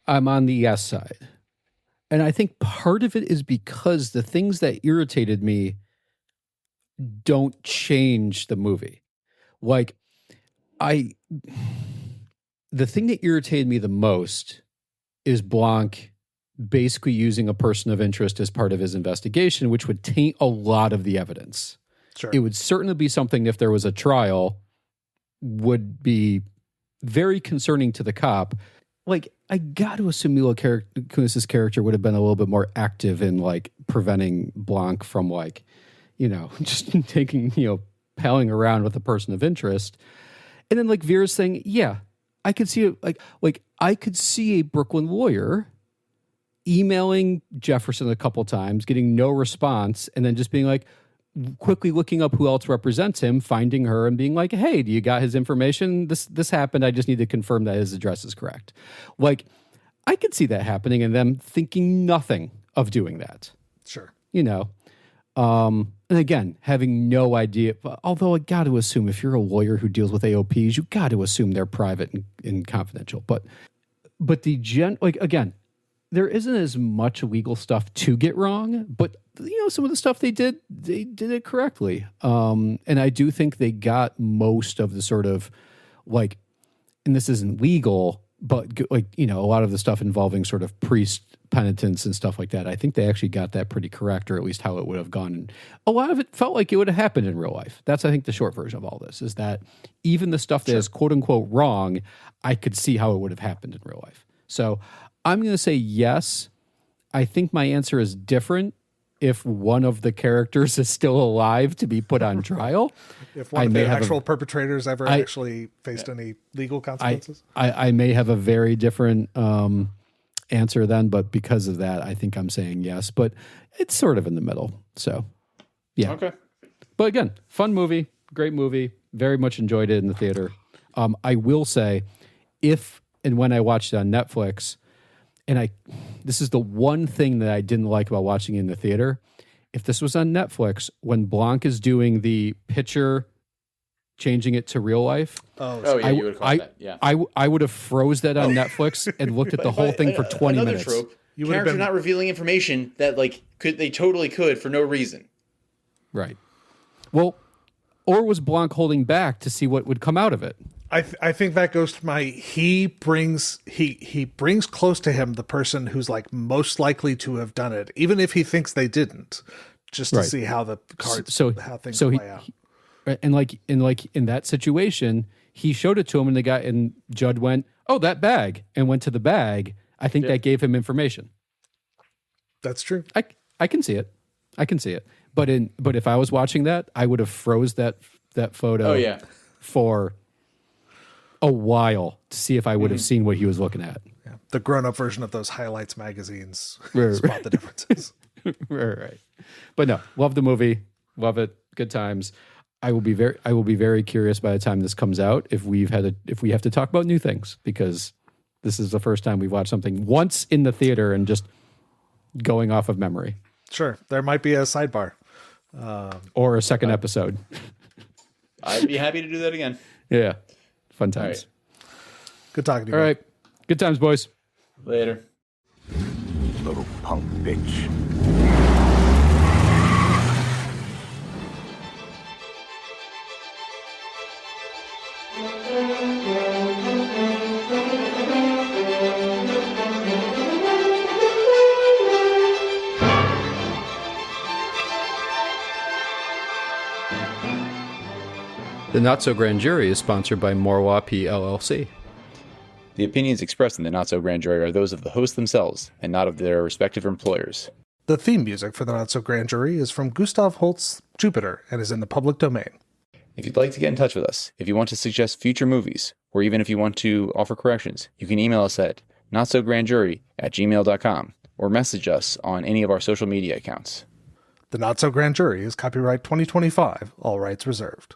I'm on the yes side. And I think part of it is because the things that irritated me don't change the movie. Like, the thing that irritated me the most is Blanc basically using a person of interest as part of his investigation, which would taint a lot of the evidence. Sure. It would certainly be something, if there was a trial, would be very concerning to the cop. Like, I got to assume Mila Kunis's character would have been a little bit more active in, like, preventing Blanc from, like, you know, just taking, you know, palling around with a person of interest. And then, like, Vera's saying, yeah, I could see it, like I could see a Brooklyn lawyer emailing Jefferson a couple times, getting no response, and then just being like, quickly looking up who else represents him, finding her and being like, hey, do you got his information? This happened. I just need to confirm that his address is correct. Like, I could see that happening and them thinking nothing of doing that. Sure. You know, and again, having no idea, although I got to assume if you're a lawyer who deals with AOPs, you got to assume they're private and confidential. But again, there isn't as much legal stuff to get wrong, but you know, some of the stuff they did it correctly. And I do think they got most of the sort of like, and this isn't legal, but like, you know, a lot of the stuff involving sort of priest-penitents and stuff like that. I think they actually got that pretty correct, or at least how it would have gone. And a lot of it felt like it would have happened in real life. That's, I think, the short version of all this, is that even the stuff that is quote unquote wrong, I could see how it would have happened in real life. So I'm going to say yes. I think my answer is different if one of the characters is still alive to be put on trial. If one of the actual perpetrators ever actually faced any legal consequences. I may have a very different answer then, but because of that, I think I'm saying yes. But it's sort of in the middle. So, yeah. Okay. But again, fun movie, great movie. Very much enjoyed it in the theater. I will say, if and when I watched it on Netflix, and this is the one thing that I didn't like about watching it in the theater. If this was on Netflix, when Blanc is doing the picture, changing it to real life. Oh yeah, you would call that. Yeah. I would have froze that on Netflix and looked at the whole thing for 20 another minutes. Trope. Characters are not revealing information that they totally could for no reason. Right. Well, or was Blanc holding back to see what would come out of it? I think that goes to he brings close to him the person who's like most likely to have done it, even if he thinks they didn't, just to see how the cards, how things play out. And in that situation, he showed it to him, and the guy and Judd went, "Oh, that bag," and went to the bag. I think that gave him information. That's true. I can see it. I can see it. But if I was watching that, I would have froze that photo for a while to see if I would have seen what he was looking at. Yeah. The grown-up version of those highlights magazines. Spot the differences. Right. But no, love the movie. Love it. Good times. I will be very curious by the time this comes out if we have to talk about new things, because this is the first time we've watched something once in the theater and just going off of memory. Sure. There might be a sidebar. Or a second episode. I'd be happy to do that again. Yeah. Fun times. Right. Good talking to you. All right. Good times, boys. Later. Little punk bitch. The Not So Grand Jury is sponsored by Morwa PLLC. The opinions expressed in the Not So Grand Jury are those of the hosts themselves and not of their respective employers. The theme music for the Not So Grand Jury is from Gustav Holst's Jupiter and is in the public domain. If you'd like to get in touch with us, if you want to suggest future movies, or even if you want to offer corrections, you can email us at notsograndjury@gmail.com or message us on any of our social media accounts. The Not So Grand Jury is copyright 2025, all rights reserved.